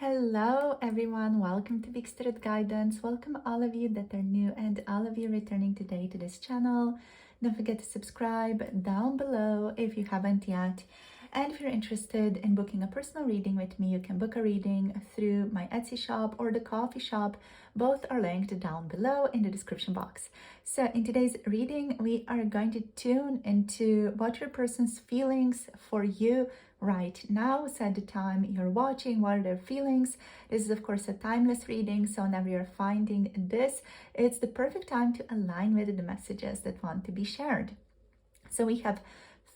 Hello everyone, welcome to Big Spirit Guidance. Welcome all of you that are new and all of you returning today to this channel. Don't forget to subscribe down below if you haven't yet. And if you're interested in booking a personal reading with me, you can book a reading through my Etsy shop or the coffee shop. Both are linked down below in the description box. So in today's reading, we are going to tune into what your person's feelings for you right now. So at the time you're watching, what are their feelings? This is of course a timeless reading, so whenever you're finding this, it's the perfect time to align with the messages that want to be shared. So we have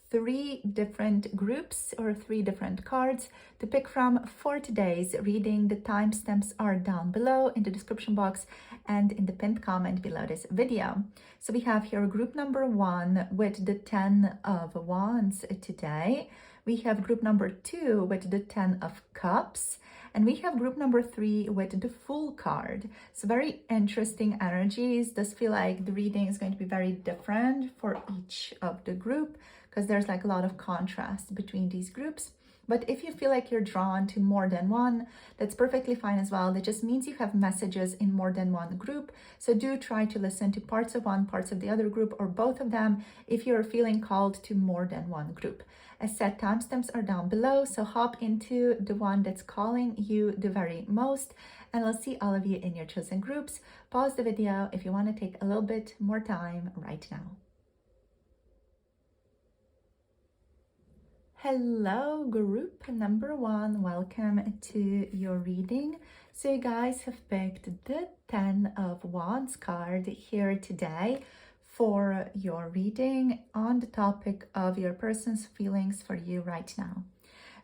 three different groups or three different cards to pick from for today's reading. The timestamps are down below in the description box and in the pinned comment below this video. So we have here group number 1 with the 10 of Wands today. We have group number 2 with the 10 of Cups. And we have group number 3 with the Fool card. So very interesting energies. Does feel like the reading is going to be very different for each of the group because there's like a lot of contrast between these groups. But if you feel like you're drawn to more than one, that's perfectly fine as well. That just means you have messages in more than one group. So do try to listen to parts of one, parts of the other group, or both of them if you're feeling called to more than one group. As said, timestamps are down below, so hop into the one that's calling you the very most, and I'll see all of you in your chosen groups. Pause the video if you want to take a little bit more time right now. Hello group number 1, welcome to your reading. So you guys have picked the 10 of Wands card here today for your reading on the topic of your person's feelings for you right now.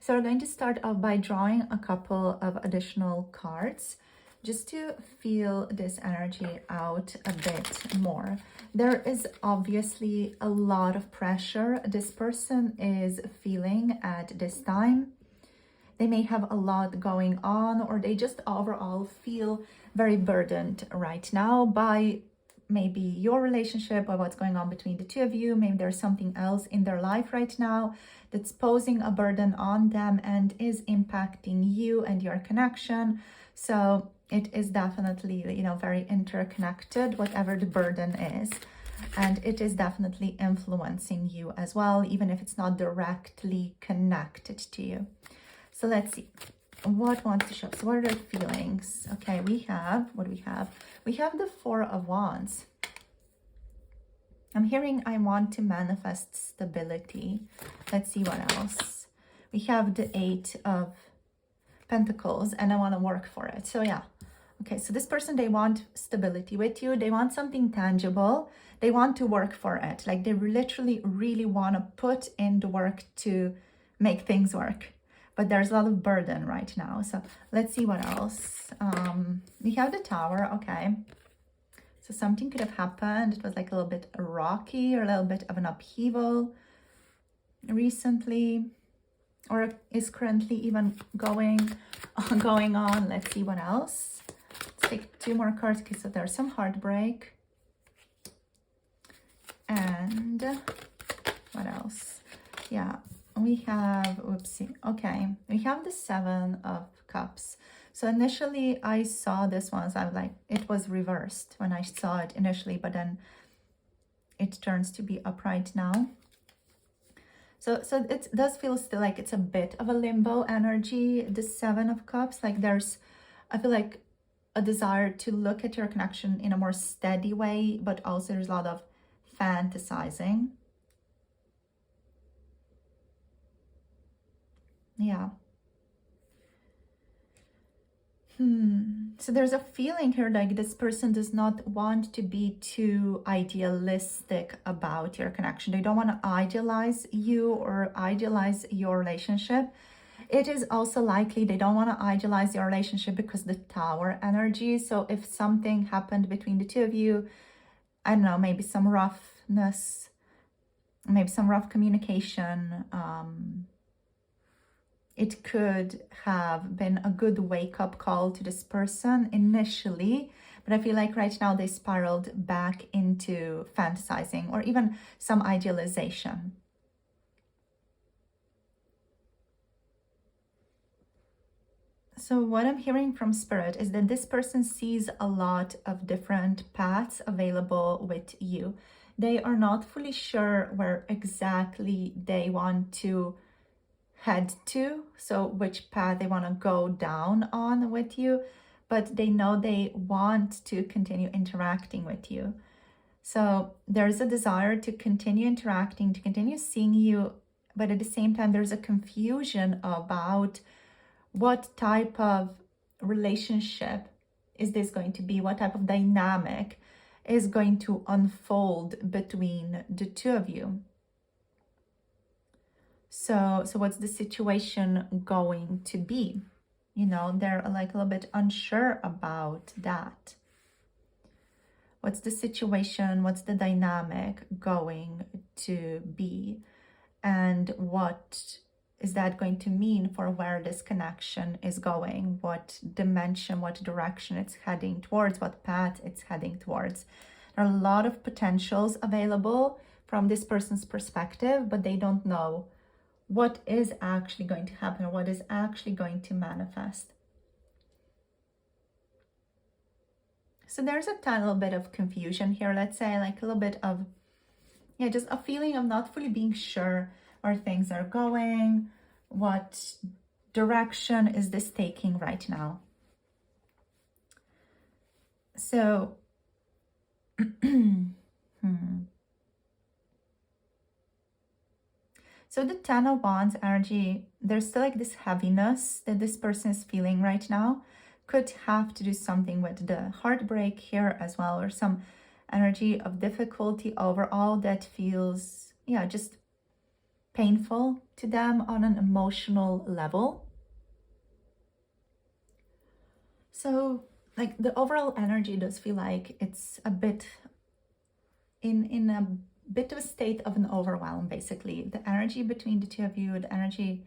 So we're going to start off by drawing a couple of additional cards just to feel this energy out a bit more. There is obviously a lot of pressure this person is feeling at this time. They may have a lot going on, or they just overall feel very burdened right now by maybe your relationship or what's going on between the two of you. Maybe there's something else in their life right now that's posing a burden on them and is impacting you and your connection. So it is definitely, very interconnected, whatever the burden is. And it is definitely influencing you as well, even if it's not directly connected to you. So let's see. What wants to show? So what are their feelings? Okay, we have, what do we have? We have the 4 of Wands. I'm hearing I want to manifest stability. Let's see what else. We have the 8 of Pentacles and I want to work for it. So yeah. Okay, so this person, they want stability with you. They want something tangible. They want to work for it. Like they literally really want to put in the work to make things work. But there's a lot of burden right now. So let's see what else. We have the Tower, okay. So something could have happened. It was like a little bit rocky or a little bit of an upheaval recently, or is currently even going on. Let's see what else. Let's take 2 more cards. Okay, so there's some heartbreak. And what else? Yeah. We have, oopsie, okay, we have the 7 of Cups. So initially I saw this one, so I was like, it was reversed when I saw it initially, but then it turns to be upright now. So it does feel still like it's a bit of a limbo energy, the 7 of Cups. Like I feel like a desire to look at your connection in a more steady way, but also there's a lot of fantasizing. Yeah. So there's a feeling here like this person does not want to be too idealistic about your connection. They don't want to idealize you or idealize your relationship. It is also likely they don't want to idealize your relationship because the Tower energy. So if something happened between the two of you, I don't know, maybe some roughness, maybe some rough communication, it could have been a good wake-up call to this person initially, but I feel like right now they spiraled back into fantasizing or even some idealization. So what I'm hearing from Spirit is that this person sees a lot of different paths available with you. They are not fully sure where exactly they want to head to, so which path they want to go down on with you, but they know they want to continue interacting with you. So there's a desire to continue interacting, to continue seeing you, but at the same time, there's a confusion about what type of relationship is this going to be? What type of dynamic is going to unfold between the two of you? So what's the situation going to be? You know, they're like a little bit unsure about that. What's the situation? What's the dynamic going to be? And what is that going to mean for where this connection is going? What dimension, what direction it's heading towards, what path it's heading towards? There are a lot of potentials available from this person's perspective, but they don't know what is actually going to happen or what is actually going to manifest. So there's a little bit of confusion here, let's say, like a little bit of, yeah, just a feeling of not fully being sure where things are going, what direction is this taking right now. So, So the Ten of Wands energy, there's still like this heaviness that this person is feeling right now. Could have to do something with the heartbreak here as well, or some energy of difficulty overall that feels, yeah, just painful to them on an emotional level. So like the overall energy does feel like it's a bit in a bit of a state of an overwhelm, basically. The energy between the two of you, the energy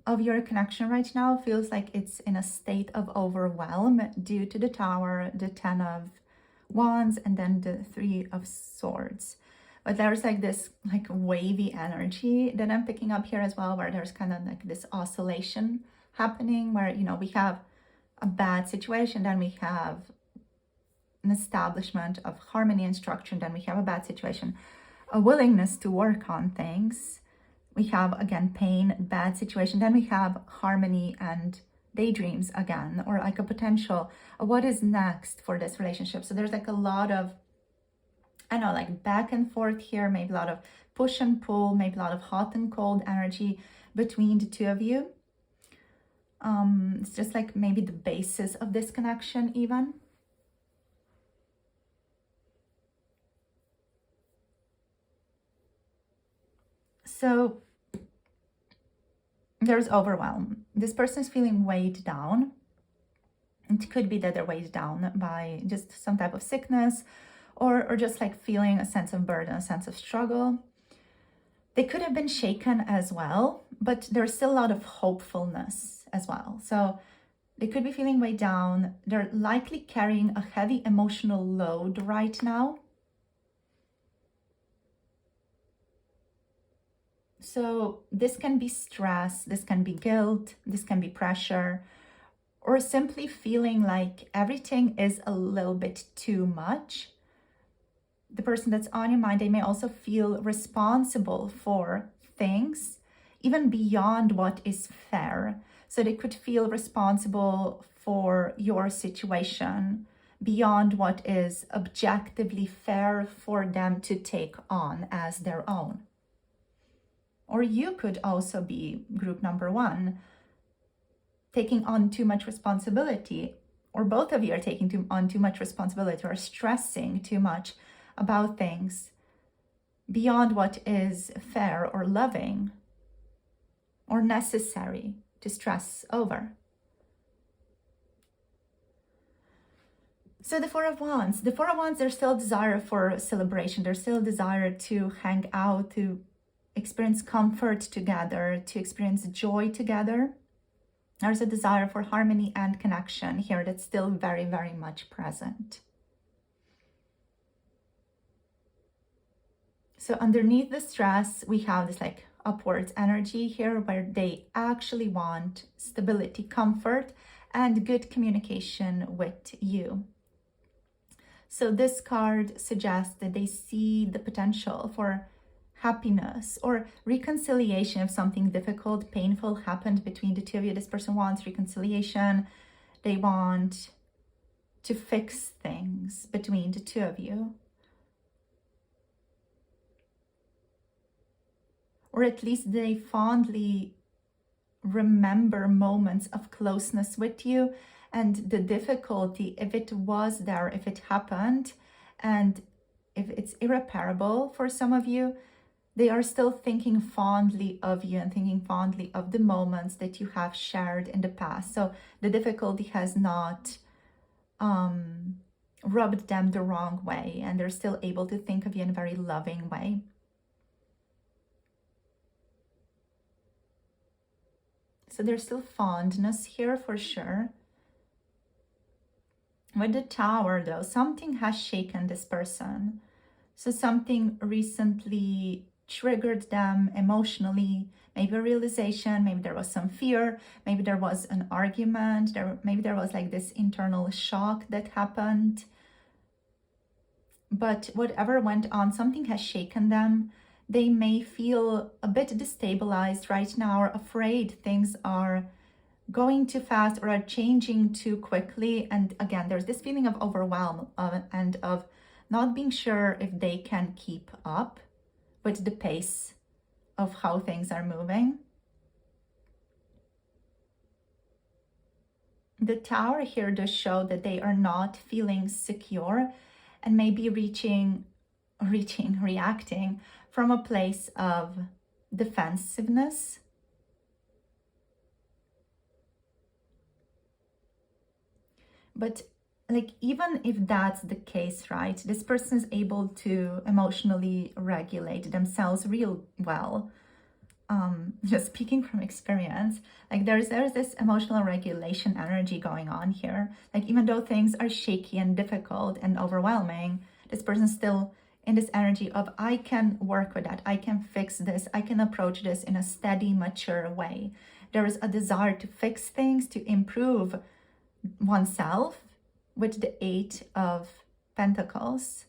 of your connection right now feels like it's in a state of overwhelm due to the Tower, the Ten of Wands, and then the Three of Swords. But there's like this like wavy energy that I'm picking up here as well, where there's kind of like this oscillation happening where, you know, we have a bad situation, then we have an establishment of harmony and structure, and then we have a bad situation, a willingness to work on things. We have, again, pain, bad situation. Then we have harmony and daydreams again, or like a potential, what is next for this relationship? So there's like a lot of, I know, like back and forth here, maybe a lot of push and pull, maybe a lot of hot and cold energy between the two of you. It's just like maybe the basis of this connection even. So there's overwhelm. This person is feeling weighed down. It could be that they're weighed down by just some type of sickness, or just like feeling a sense of burden, a sense of struggle. They could have been shaken as well, but there's still a lot of hopefulness as well. So they could be feeling weighed down. They're likely carrying a heavy emotional load right now. So this can be stress, this can be guilt, this can be pressure, or simply feeling like everything is a little bit too much. The person that's on your mind, they may also feel responsible for things, even beyond what is fair. So they could feel responsible for your situation beyond what is objectively fair for them to take on as their own. Or you could also be group number one, taking on too much responsibility, or both of you are taking on too much responsibility or stressing too much about things beyond what is fair or loving or necessary to stress over. So the Four of Wands, there's still a desire for celebration. There's still a desire to hang out, to experience comfort together, to experience joy together. There's a desire for harmony and connection here that's still very, very much present. So underneath the stress, we have this like upwards energy here, where they actually want stability, comfort, and good communication with you. So this card suggests that they see the potential for happiness or reconciliation if something difficult, painful happened between the two of you. This person wants reconciliation. They want to fix things between the two of you. Or at least they fondly remember moments of closeness with you, and the difficulty, if it was there, if it happened, and if it's irreparable for some of you, they are still thinking fondly of you and thinking fondly of the moments that you have shared in the past. So the difficulty has not rubbed them the wrong way, and they're still able to think of you in a very loving way. So there's still fondness here for sure. With the Tower though, something has shaken this person. So something recently triggered them emotionally, maybe a realization, maybe there was some fear, maybe there was an argument, maybe there was like this internal shock that happened. But whatever went on, something has shaken them. They may feel a bit destabilized right now, or afraid things are going too fast or are changing too quickly. And again, there's this feeling of overwhelm and of not being sure if they can keep up with the pace of how things are moving. The Tower here does show that they are not feeling secure and maybe reacting from a place of defensiveness. But like, even if that's the case, right, this person is able to emotionally regulate themselves real well. Just speaking from experience, like there's this emotional regulation energy going on here. Like, even though things are shaky and difficult and overwhelming, this person's still in this energy of, I can work with that, I can fix this, I can approach this in a steady, mature way. There is a desire to fix things, to improve oneself, with the 8 of Pentacles.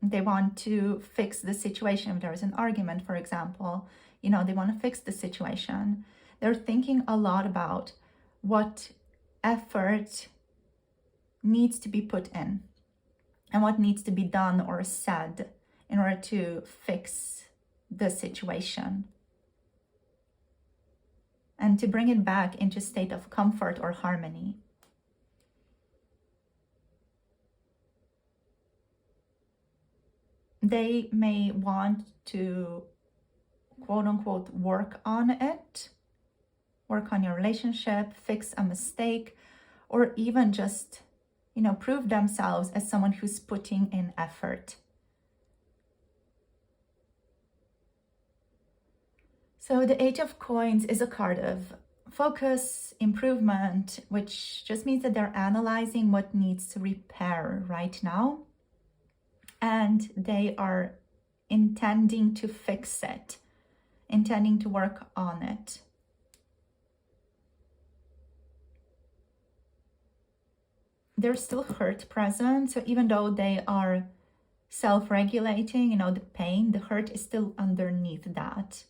They want to fix the situation. If there is an argument, for example, they want to fix the situation. They're thinking a lot about what effort needs to be put in and what needs to be done or said in order to fix the situation and to bring it back into a state of comfort or harmony. They may want to, quote unquote, work on it, work on your relationship, fix a mistake, or even just, prove themselves as someone who's putting in effort. So the 8 of Coins is a card of focus, improvement, which just means that they're analyzing what needs to repair right now. And they are intending to fix it, intending to work on it. There's still hurt present. So even though they are self-regulating, the pain, the hurt is still underneath that.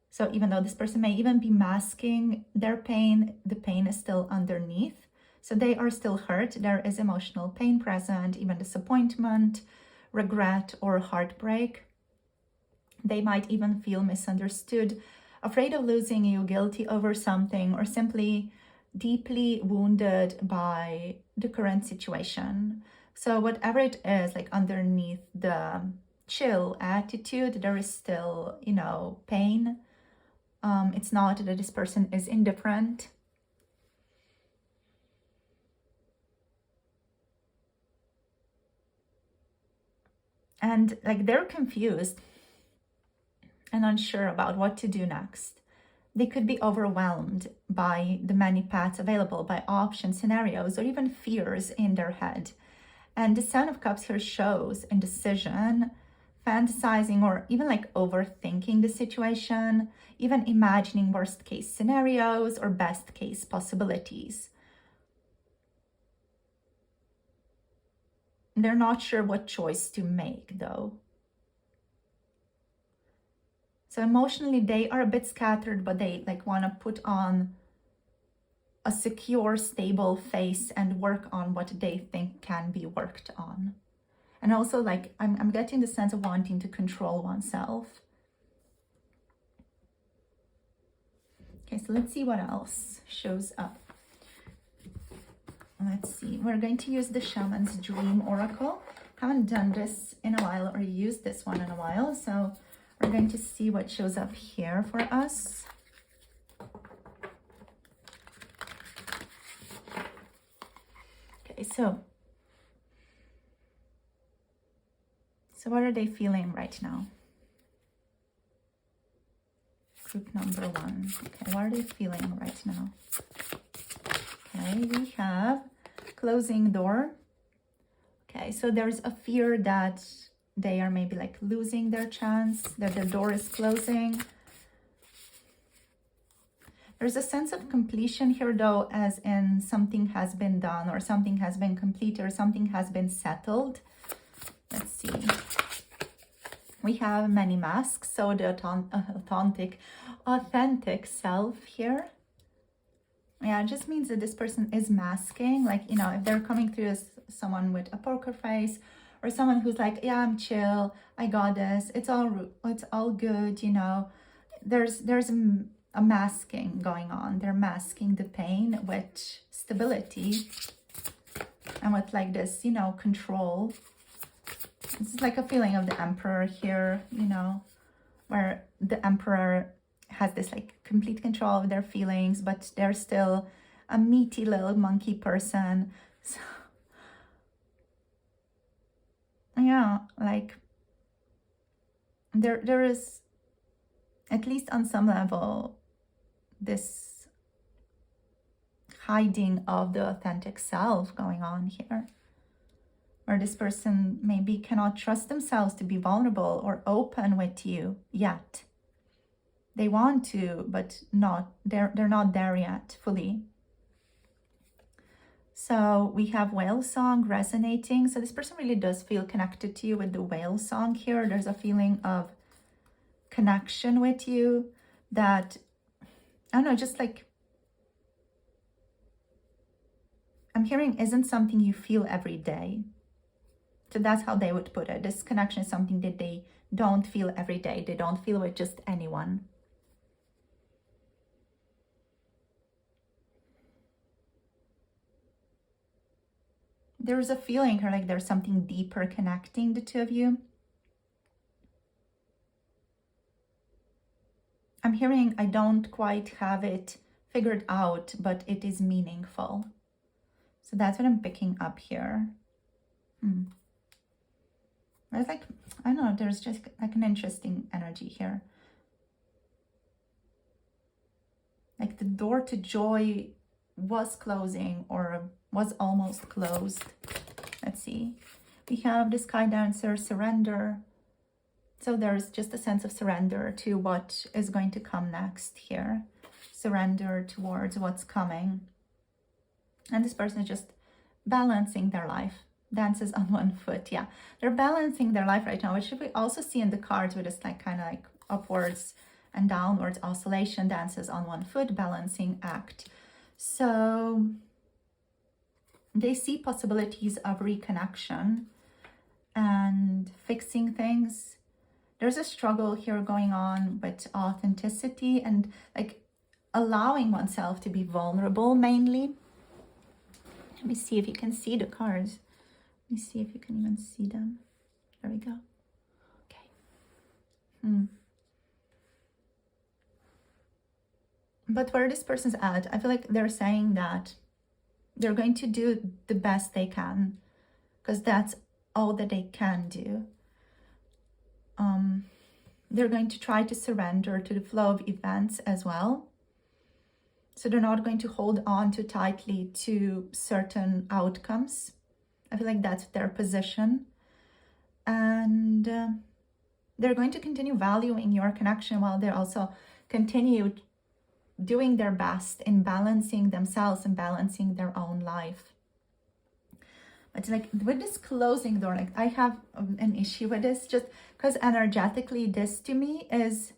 So even though this person may even be masking their pain, the pain is still underneath. So they are still hurt. There is emotional pain present, even disappointment, regret, or heartbreak. They might even feel misunderstood, afraid of losing you, guilty over something, or simply deeply wounded by the current situation. So whatever it is, like underneath the chill attitude, there is still, pain. It's not that this person is indifferent. And like, they're confused and unsure about what to do next. They could be overwhelmed by the many paths available, by options, scenarios, or even fears in their head. And the Seven of Cups here shows indecision, fantasizing or even like overthinking the situation, even imagining worst case scenarios or best case possibilities. They're not sure what choice to make though. So emotionally, they are a bit scattered, but they like want to put on a secure, stable face and work on what they think can be worked on. And also, like, I'm getting the sense of wanting to control oneself. Okay, so let's see what else shows up. Let's see. We're going to use the Shaman's Dream Oracle. Haven't done this in a while or used this one in a while, so we're going to see what shows up here for us. Okay, so what are they feeling right now? Group number 1. Okay, what are they feeling right now? Okay, we have closing door. Okay, so there's a fear that they are maybe like losing their chance, that their door is closing. There's a sense of completion here though, as in something has been done or something has been completed or something has been settled. Let's see. We have many masks, so the authentic self here. Yeah, it just means that this person is masking, like, you know, if they're coming through as someone with a poker face or someone who's like, yeah, I'm chill, I got this, it's all good, you know. There's a masking going on. They're masking the pain with stability and with like this, you know, control. It's like a feeling of the Emperor here, you know, where the Emperor has this like complete control of their feelings, but they're still a meaty little monkey person. So, yeah, like there is, at least on some level, this hiding of the authentic self going on here, where this person maybe cannot trust themselves to be vulnerable or open with you yet. They want to, but they're not there yet fully. So we have whale song resonating. So this person really does feel connected to you with the whale song here. There's a feeling of connection with you that, I don't know, just like, I'm hearing isn't something you feel every day. So that's how they would put it. This connection is something that they don't feel every day. They don't feel with just anyone. There's a feeling here like there's something deeper connecting the two of you. I'm hearing I don't quite have it figured out, but it is meaningful. So that's what I'm picking up here. There's like, I don't know, there's just like an interesting energy here. Like the door to joy was closing or was almost closed. Let's see. We have the Sky Dancer, surrender. So there's just a sense of surrender to what is going to come next here. Surrender towards what's coming. And this person is just balancing their life. Dances on one foot. Yeah, they're balancing their life right now, which we also see in the cards with this like kind of like upwards and downwards oscillation, dances on one foot, balancing act. So they see possibilities of reconnection and fixing things. There's a struggle here going on with authenticity and like allowing oneself to be vulnerable mainly. Let me see if you can see the cards. Let me see if you can even see them. There we go. Okay. But where this person's at, I feel like they're saying that they're going to do the best they can because that's all that they can do. They're going to try to surrender to the flow of events as well. So they're not going to hold on too tightly to certain outcomes. I feel like that's their position. And they're going to continue valuing your connection while they're also continue doing their best in balancing themselves and balancing their own life. It's like with this closing door, like I have an issue with this, just because energetically this to me is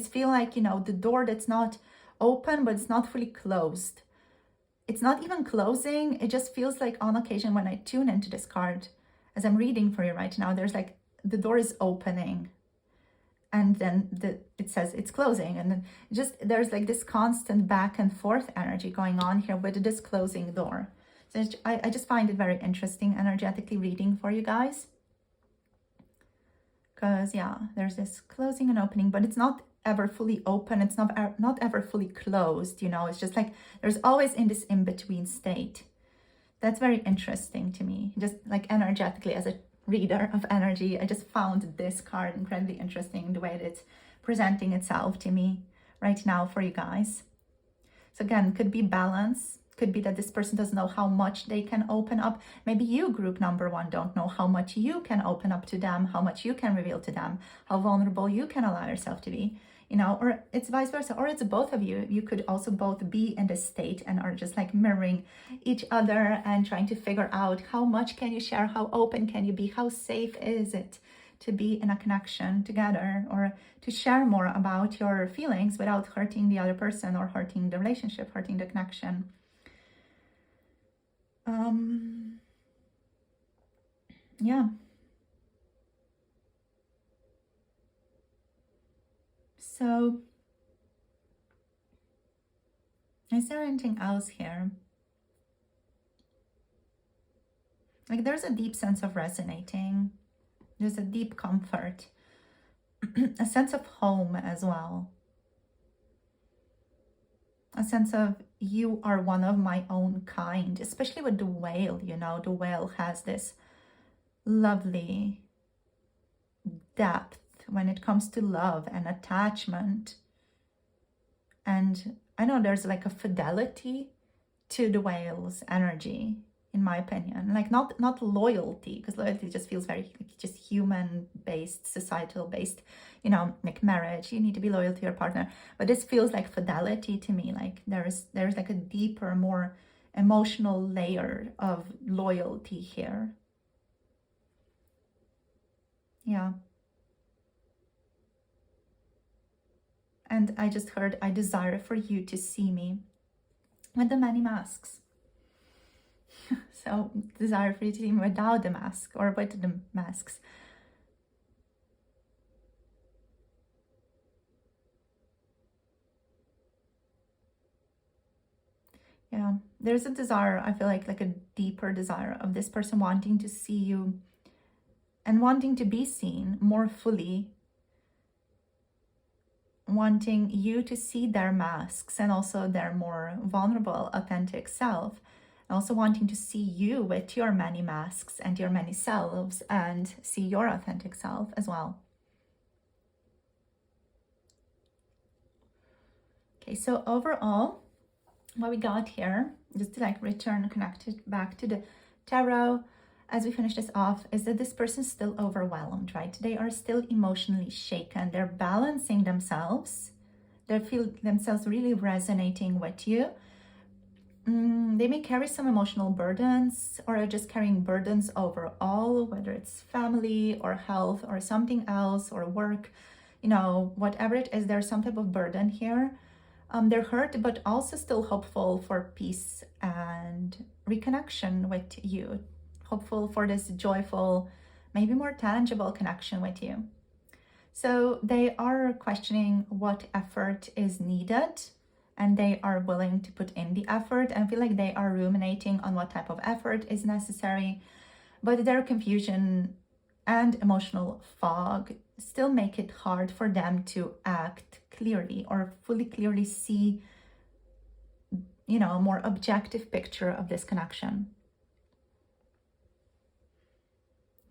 feel like, you know, the door that's not open, but it's not fully closed. It's not even closing. It just feels like on occasion when I tune into this card, as I'm reading for you right now, there's like the door is opening and then it says it's closing. And then just there's like this constant back and forth energy going on here with this closing door. So I just find it very interesting energetically reading for you guys. Because yeah, there's this closing and opening, but it's not ever fully open. It's not ever fully closed, you know. It's just like there's always in this in-between state. That's very interesting to me. Just like energetically as a reader of energy, I just found this card incredibly interesting, the way that it's presenting itself to me right now for you guys. So again, could be balance. Could be that this person doesn't know how much they can open up. Maybe you, group number one, don't know how much you can open up to them, how much you can reveal to them, how vulnerable you can allow yourself to be, you know, or it's vice versa, or it's both of you. You could also both be in this state and are just like mirroring each other and trying to figure out how much can you share, how open can you be, how safe is it to be in a connection together, or to share more about your feelings without hurting the other person or hurting the relationship, hurting the connection. Yeah. So, is there anything else here? Like there's a deep sense of resonating. There's a deep comfort, a sense of home as well. A sense of you are one of my own kind, especially with the whale, you know, the whale has this lovely depth when it comes to love and attachment. And I know there's like a fidelity to the whale's energy, in my opinion, like not loyalty, because loyalty just feels very like just human based, societal based, you know, like marriage, you need to be loyal to your partner, but this feels like fidelity to me. Like there's like a deeper, more emotional layer of loyalty here. Yeah. And I just heard, I desire for you to see me with the many masks. So desire for you to see me without the mask or with the masks. Yeah, there's a desire, I feel like a deeper desire of this person wanting to see you and wanting to be seen more fully, wanting you to see their masks and also their more vulnerable, authentic self. Also wanting to see you with your many masks and your many selves and see your authentic self as well. Okay, so overall, what we got here, just to like return connected back to the tarot as we finish this off, is that this person's still overwhelmed, right? They are still emotionally shaken. They're balancing themselves. They feel themselves really resonating with you. They may carry some emotional burdens or are just carrying burdens overall, whether it's family or health or something else or work, you know, whatever it is, there's some type of burden here. They're hurt, but also still hopeful for peace and reconnection with you. Hopeful for this joyful, maybe more tangible connection with you. So they are questioning what effort is needed, and they are willing to put in the effort and feel like they are ruminating on what type of effort is necessary. But their confusion and emotional fog still make it hard for them to act clearly or fully clearly see, you know, a more objective picture of this connection.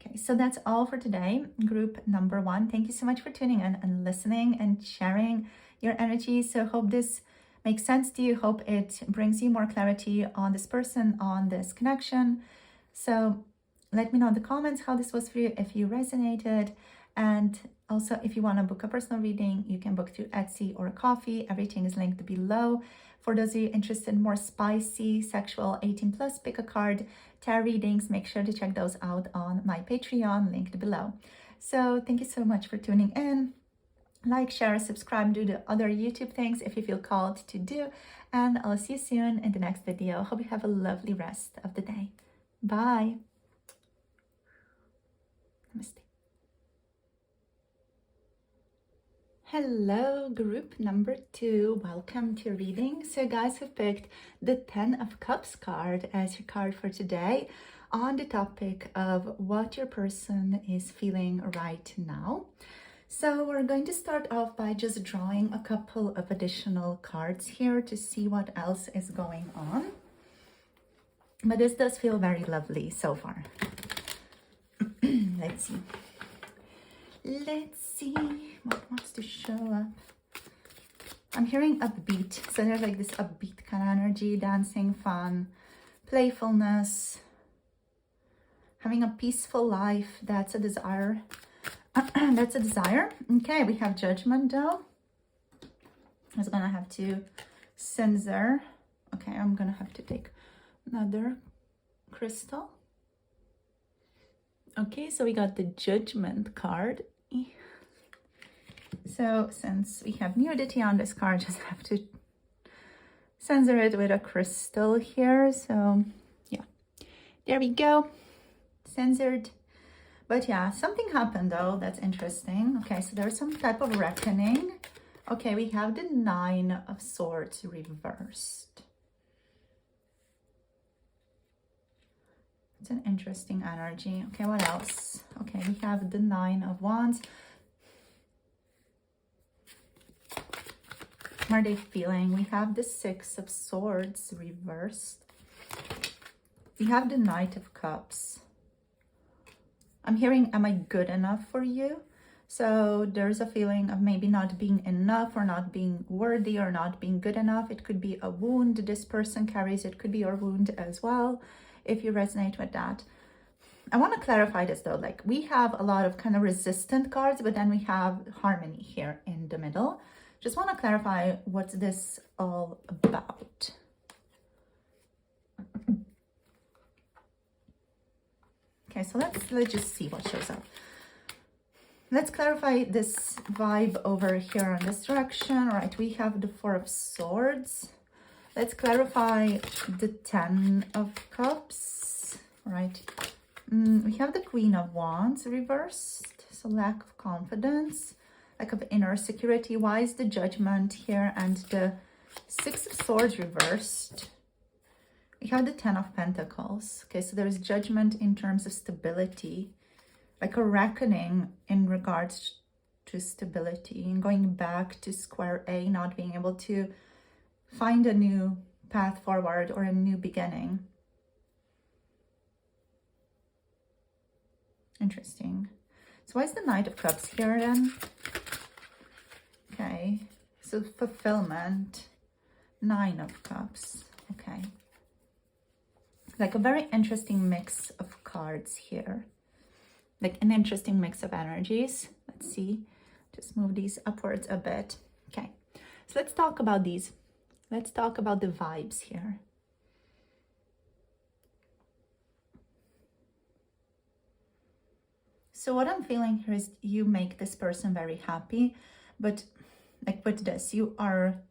Okay, so that's all for today, group number one. Thank you so much for tuning in and listening and sharing your energy. So hope this makes sense to you. Hope it brings you more clarity on this person, on this connection. So let me know in the comments how this was for you, if you resonated. And also, if you want to book a personal reading, you can book through Etsy or Coffee. Everything is linked below. For those of you interested in more spicy, sexual, 18 plus, pick a card, tarot readings, make sure to check those out on my Patreon, linked below. So thank you so much for tuning in. Like, share, subscribe, do the other YouTube things if you feel called to do. And I'll see you soon in the next video. Hope you have a lovely rest of the day. Bye. Namaste. Hello, group number 2. Welcome to your reading. So guys have picked the 10 of Cups card as your card for today on the topic of what your person is feeling right now. So we're going to start off by just drawing a couple of additional cards here to see what else is going on. But this does feel very lovely so far. Let's see. Let's see what wants to show up. I'm hearing upbeat. So there's like this upbeat kind of energy, dancing, fun, playfulness, having a peaceful life. That's a desire. That's a desire. Okay, we have Judgment though. I was gonna have to censor. Okay, I'm gonna have to take another crystal. Okay, so we got the Judgment card. So since we have nudity on this card, just have to censor it with a crystal here. So yeah, there we go, censored. But yeah, something happened though, that's interesting. Okay, so there's some type of reckoning. Okay, we have the 9 of Swords reversed. It's an interesting energy. Okay, what else? Okay, we have the 9 of Wands. What are they feeling? We have the 6 of Swords reversed. We have the Knight of Cups. I'm hearing, am I good enough for you? So there's a feeling of maybe not being enough or not being worthy or not being good enough. It could be a wound this person carries. It could be your wound as well, if you resonate with that. I want to clarify this though, like we have a lot of kind of resistant cards, but then we have harmony here in the middle. Just want to clarify what's this all about. Okay, so let's just see what shows up. Let's clarify this vibe over here in this direction. All right, we have the 4 of Swords. Let's clarify the 10 of Cups. All right, we have the Queen of Wands reversed. So lack of confidence, lack of inner security. Why is the Judgment here and the 6 of Swords reversed? We have the 10 of Pentacles. Okay, so there's Judgment in terms of stability, like a reckoning in regards to stability and going back to square A, not being able to find a new path forward or a new beginning. Interesting. So why is the Knight of Cups here then? Okay, so fulfillment, 9 of Cups. Okay. Like a very interesting mix of cards here. Like an interesting mix of energies. Let's see. Just move these upwards a bit. Okay. So let's talk about these. Let's talk about the vibes here. So what I'm feeling here is you make this person very happy, but like with this, you are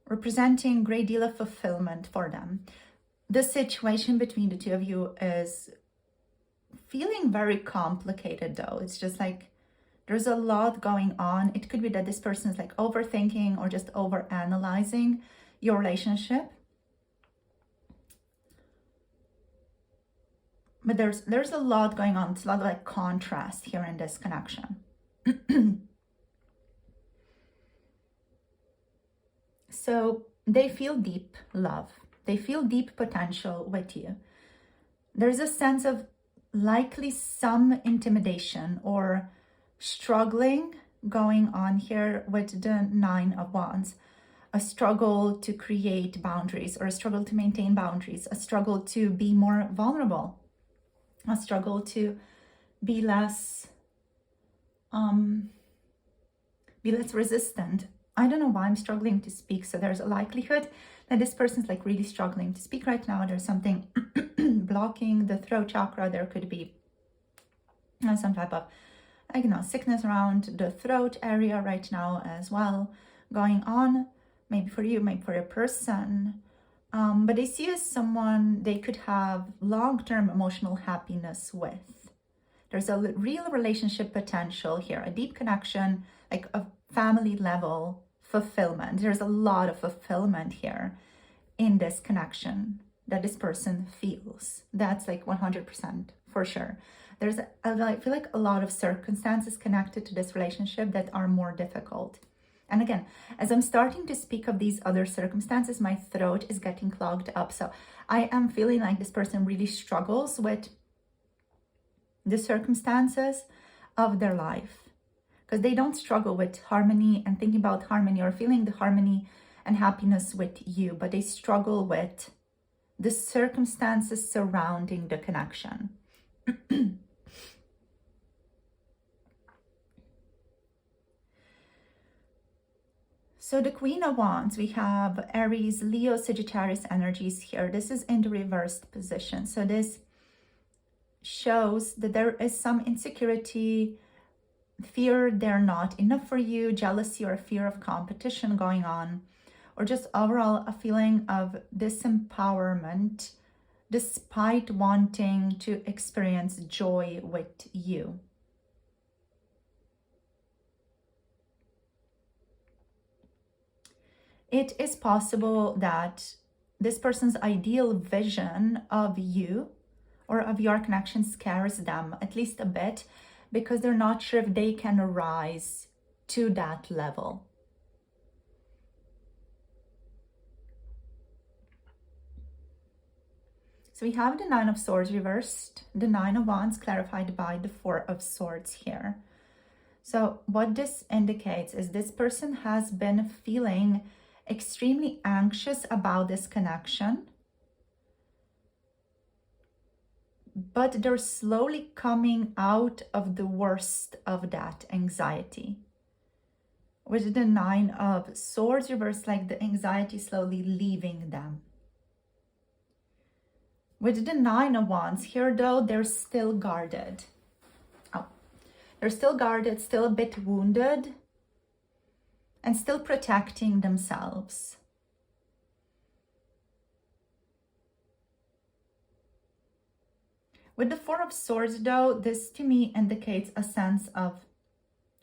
representing a great deal of fulfillment for them. The situation between the two of you is feeling very complicated though. It's just like there's a lot going on. It could be that this person is like overthinking or just over analyzing your relationship. But there's a lot going on. It's a lot of like contrast here in this connection. So they feel deep love. They feel deep potential with you. There's a sense of likely some intimidation or struggling going on here with the 9 of Wands. A struggle to create boundaries or a struggle to maintain boundaries. A struggle to be more vulnerable. A struggle to be less be less resistant. I don't know why I'm struggling to speak, so there's a likelihood that this person's like really struggling to speak right now. There's something blocking the throat chakra. There could be some type of, I don't know, sickness around the throat area right now as well going on, maybe for you, maybe for a person. But I see as someone they could have long-term emotional happiness with. There's a real relationship potential here, a deep connection, like a family level fulfillment. There's a lot of fulfillment here in this connection that this person feels. That's like 100% for sure. I feel like a lot of circumstances connected to this relationship that are more difficult. And again, as I'm starting to speak of these other circumstances, my throat is getting clogged up. So I am feeling like this person really struggles with the circumstances of their life, because they don't struggle with harmony and thinking about harmony or feeling the harmony and happiness with you, but they struggle with the circumstances surrounding the connection. So the Queen of Wands, we have Aries, Leo, Sagittarius energies here. This is in the reversed position. So this shows that there is some insecurity, fear they're not enough for you, jealousy or fear of competition going on, or just overall a feeling of disempowerment despite wanting to experience joy with you. It is possible that this person's ideal vision of you or of your connection scares them at least a bit, because they're not sure if they can rise to that level. So we have the Nine of Swords reversed, the Nine of Wands clarified by the Four of Swords here. So what this indicates is this person has been feeling extremely anxious about this connection, but they're slowly coming out of the worst of that anxiety. With the Nine of Swords reversed, like the anxiety slowly leaving them. With the Nine of Wands here, though, they're still guarded. They're still guarded, still a bit wounded, and still protecting themselves. With the Four of Swords, though, this to me indicates a sense of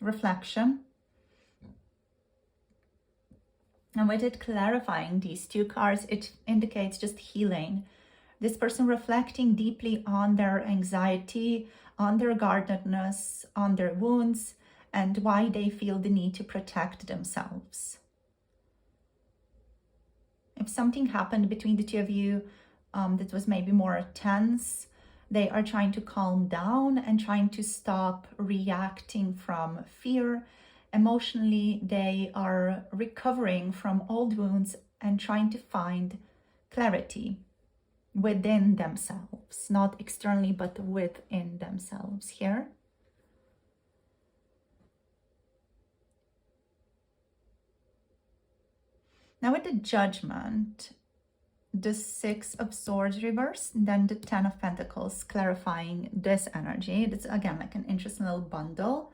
reflection. And with it clarifying these two cards, it indicates just healing. This person reflecting deeply on their anxiety, on their guardedness, on their wounds, and why they feel the need to protect themselves. If something happened between the two of you that was maybe more tense, they are trying to calm down and trying to stop reacting from fear. Emotionally, they are recovering from old wounds and trying to find clarity within themselves, not externally, but within themselves here. Now with the Judgment, the Six of Swords reversed, and then the Ten of Pentacles clarifying this energy. It's again like an interesting little bundle,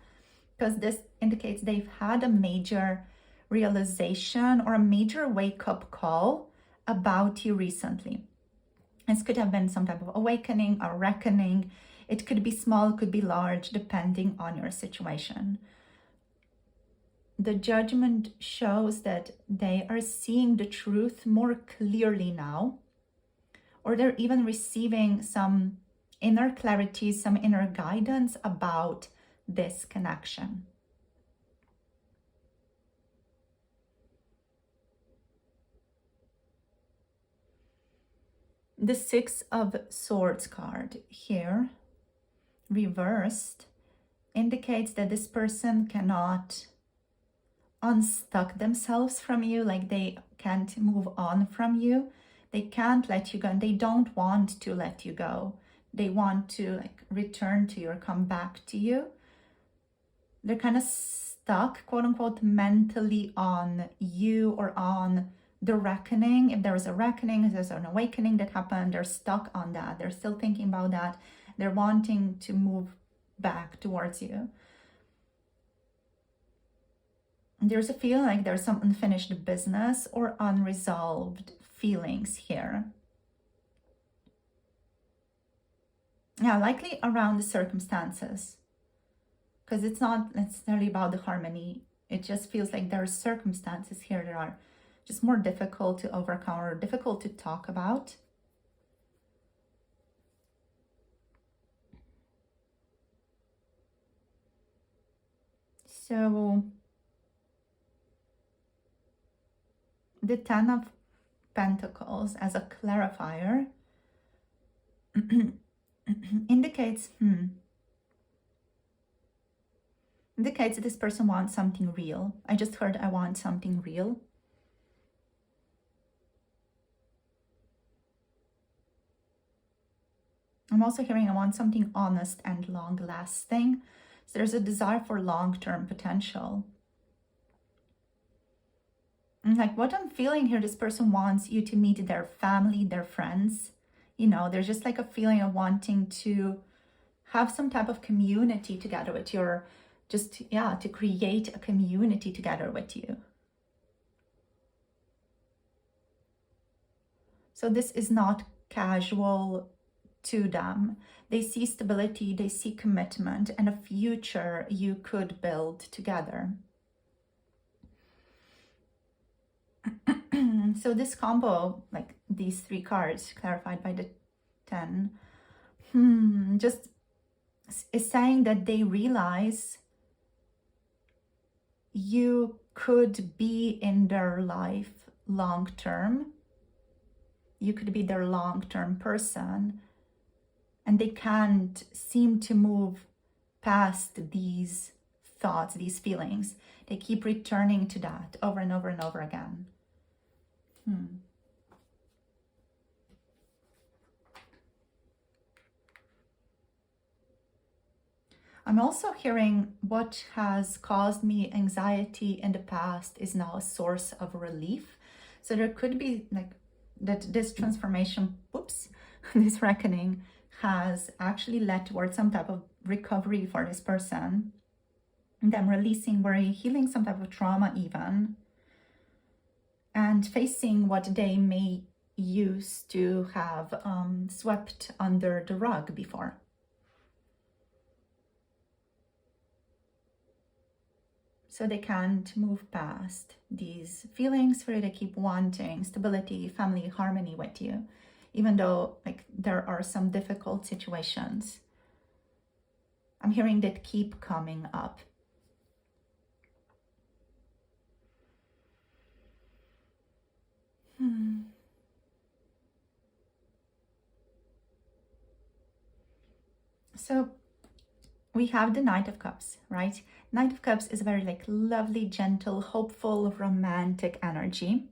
because this indicates they've had a major realization or a major wake-up call about you recently. This could have been some type of awakening or reckoning. It could be small, could be large, depending on your situation. The Judgment shows that they are seeing the truth more clearly now, or they're even receiving some inner clarity, some inner guidance about this connection. The Six of Swords card here, reversed, indicates that this person cannot unstuck themselves from you, like they can't move on from you. They can't let you go, and they don't want to let you go. They want to like return to you or come back to you. they're kind of stuck, quote unquote, mentally on you or on the reckoning. If there is a reckoning, if there's an awakening that happened, they're stuck on that. They're still thinking about that. They're wanting to move back towards you. There's a feeling like there's some unfinished business or unresolved feelings here. Yeah, likely around the circumstances, because it's not necessarily about the harmony. It just feels like there are circumstances here that are just more difficult to overcome or difficult to talk about. So the Ten of Pentacles as a clarifier indicates this person wants something real. I just heard I want something real. I'm also hearing I want something honest and long-lasting. So there's a desire for long-term potential. And like what I'm feeling here, this person wants you to meet their family, their friends. You know, there's just like a feeling of wanting to have some type of community together with your, to create a community together with you. So this is not casual to them. They see stability, they see commitment, and a future you could build together. So this combo, like these three cards clarified by the 10, just is saying that they realize you could be in their life long term. You could be their long-term person, and they can't seem to move past these thoughts, these feelings. They keep returning to that over and over and over again. I'm also hearing what has caused me anxiety in the past is now a source of relief. So there could be like that this transformation, this reckoning has actually led towards some type of recovery for this person. Them releasing worry, healing some type of trauma even, and facing what they may used to have swept under the rug before. So they can't move past these feelings where they keep wanting stability, family, harmony with you, even though like there are some difficult situations. I'm hearing that keep coming up. So we have the Knight of Cups, right? Knight of Cups is a very like lovely, gentle, hopeful, romantic energy.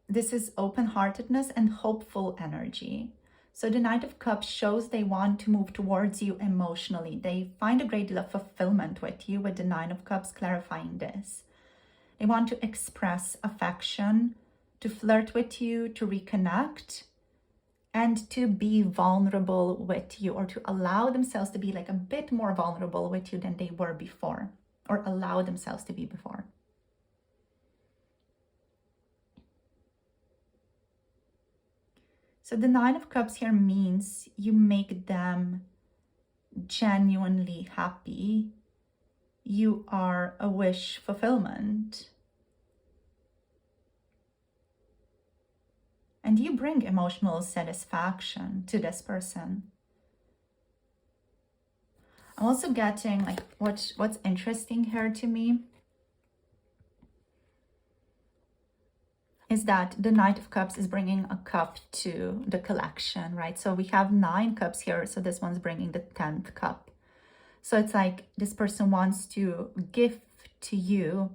This is open-heartedness and hopeful energy. So the Knight of Cups shows they want to move towards you emotionally. They find a great deal of fulfillment with you, with the Nine of Cups clarifying this. They want to express affection, to flirt with you, to reconnect, and to be vulnerable with you, or to allow themselves to be like a bit more vulnerable with you than they were before, or allow themselves to be before. So the Nine of Cups here means you make them genuinely happy. You are a wish fulfillment. And you bring emotional satisfaction to this person. I'm also getting like what's interesting here to me is that the Knight of Cups is bringing a cup to the collection, right? So we have 9 cups here. So this one's bringing the 10th cup. So it's like this person wants to give to you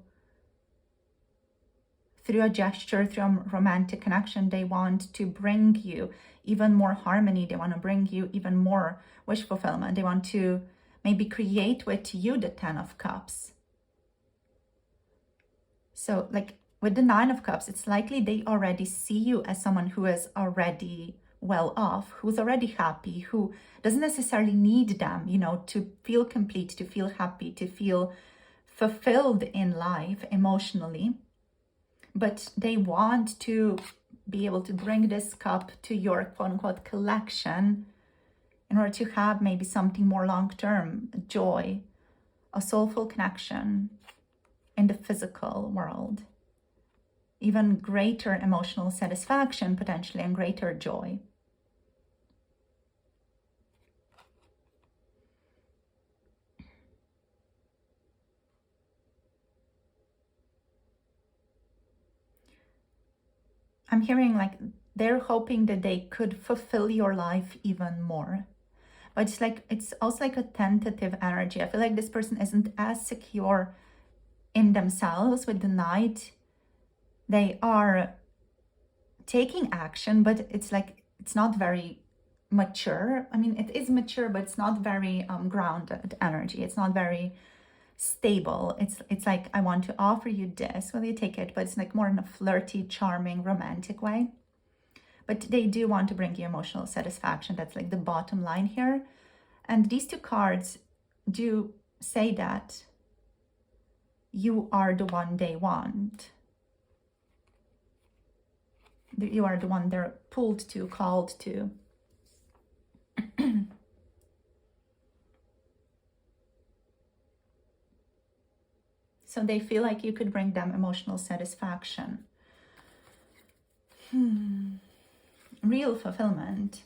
through a gesture, through a romantic connection. They want to bring you even more harmony. They want to bring you even more wish fulfillment. They want to maybe create with you the 10 of Cups. So like with the 9 of Cups, it's likely they already see you as someone who is already well off, who's already happy, who doesn't necessarily need them, you know, to feel complete, to feel happy, to feel fulfilled in life emotionally. But they want to be able to bring this cup to your quote unquote collection in order to have maybe something more long-term, joy, a soulful connection in the physical world, even greater emotional satisfaction potentially and greater joy. I'm hearing like they're hoping that they could fulfill your life even more. But it's like, it's also like a tentative energy. I feel like this person isn't as secure in themselves with the Knight. They are taking action, but it's like, it's not very mature. I mean, it is mature, but it's not very grounded energy. It's not very stable. It's like, I want to offer you this, will you take it? But it's like more in a flirty, charming, romantic way. But they do want to bring you emotional satisfaction. That's like the bottom line here. And these two cards do say that you are the one they want. You are the one they're pulled to, called to. So they feel like you could bring them emotional satisfaction. Real fulfillment.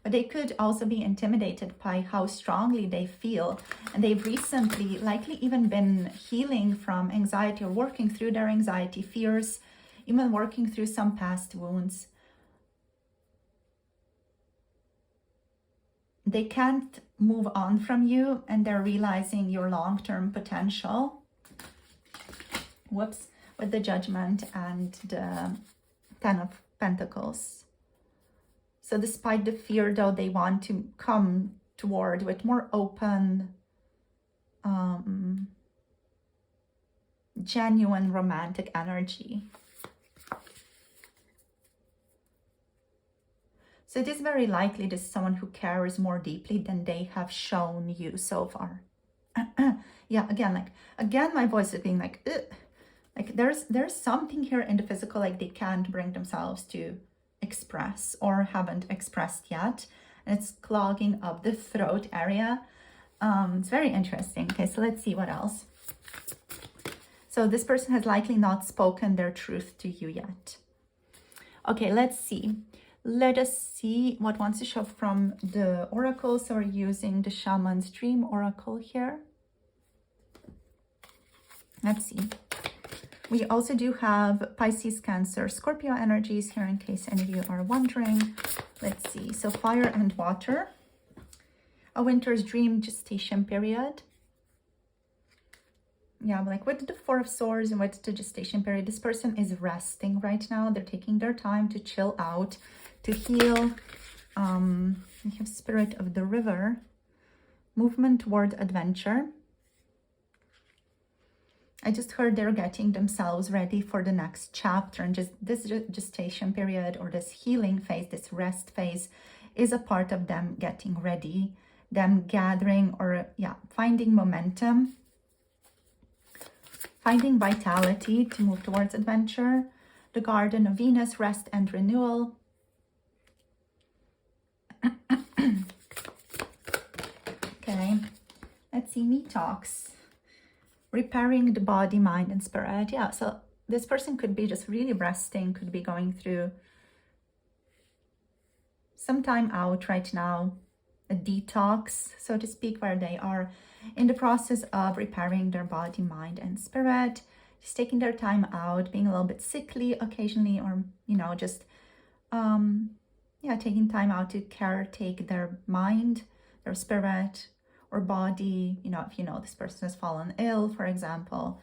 But they could also be intimidated by how strongly they feel. And they've recently likely even been healing from anxiety or working through their anxiety, fears, even working through some past wounds. They can't move on from you and they're realizing your long-term potential. Whoops, with the Judgment and the 10 of Pentacles. So despite the fear, though, they want to come toward with more open, genuine romantic energy. So it is very likely this is someone who cares more deeply than they have shown you so far. Yeah, again, my voice is being like, ugh. Like there's something here in the physical, like they can't bring themselves to express or haven't expressed yet. And it's clogging up the throat area. It's very interesting. Okay, so let's see what else. So this person has likely not spoken their truth to you yet. Okay, let's see. Let us see what wants to show from the oracle. So we're using the Shaman's Dream Oracle here. Let's see. We also do have Pisces, Cancer, Scorpio energies here in case any of you are wondering. Let's see. So fire and water. A winter's dream gestation period. Yeah, like with the Four of Swords and with the gestation period, this person is resting right now. They're taking their time to chill out, to heal. We have Spirit of the River. Movement toward adventure. I just heard they're getting themselves ready for the next chapter, and just this gestation period or this healing phase, this rest phase is a part of them getting ready, them gathering or finding momentum, finding vitality to move towards adventure. The Garden of Venus, rest and renewal. Okay, let's see, me talks. Repairing the body, mind, and spirit. Yeah, so this person could be just really resting, could be going through some time out right now, a detox, so to speak, where they are in the process of repairing their body, mind, and spirit, just taking their time out, being a little bit sickly occasionally, or, just, taking time out to caretake their mind, their spirit, or body. If this person has fallen ill, for example,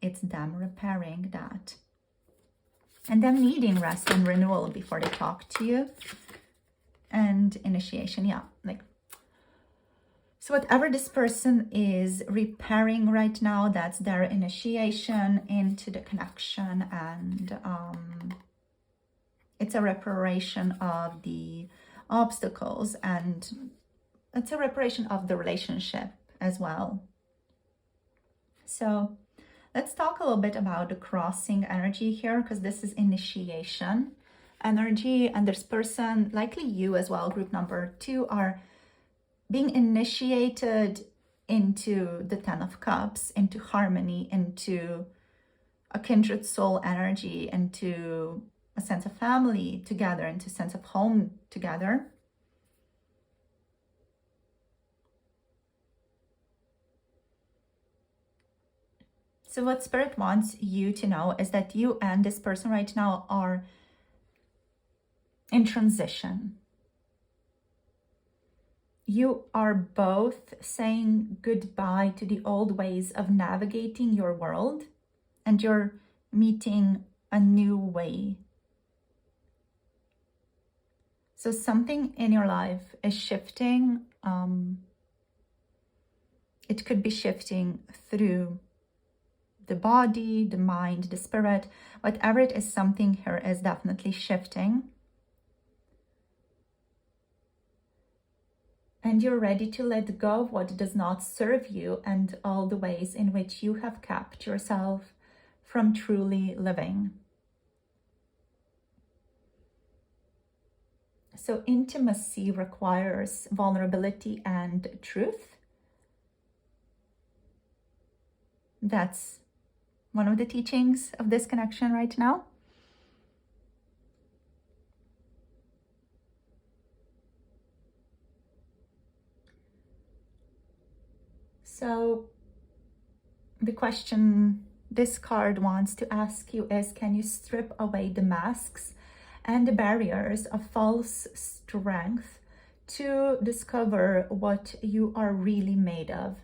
it's them repairing that. And them needing rest and renewal before they talk to you. And initiation, So whatever this person is repairing right now, that's their initiation into the connection, and it's a reparation of the obstacles, and it's a reparation of the relationship as well. So let's talk a little bit about the crossing energy here, because this is initiation energy, and this person, likely you as well, group number 2, are being initiated into the 10 of Cups, into harmony, into a kindred soul energy, into a sense of family together, into a sense of home together. So what Spirit wants you to know is that you and this person right now are in transition. You are both saying goodbye to the old ways of navigating your world, and you're meeting a new way. So something in your life is shifting. It could be shifting through the body, the mind, the spirit. Whatever it is, something here is definitely shifting. And you're ready to let go of what does not serve you and all the ways in which you have kept yourself from truly living. So intimacy requires vulnerability and truth. That's one of the teachings of this connection right now. So the question this card wants to ask you is, can you strip away the masks and the barriers of false strength to discover what you are really made of?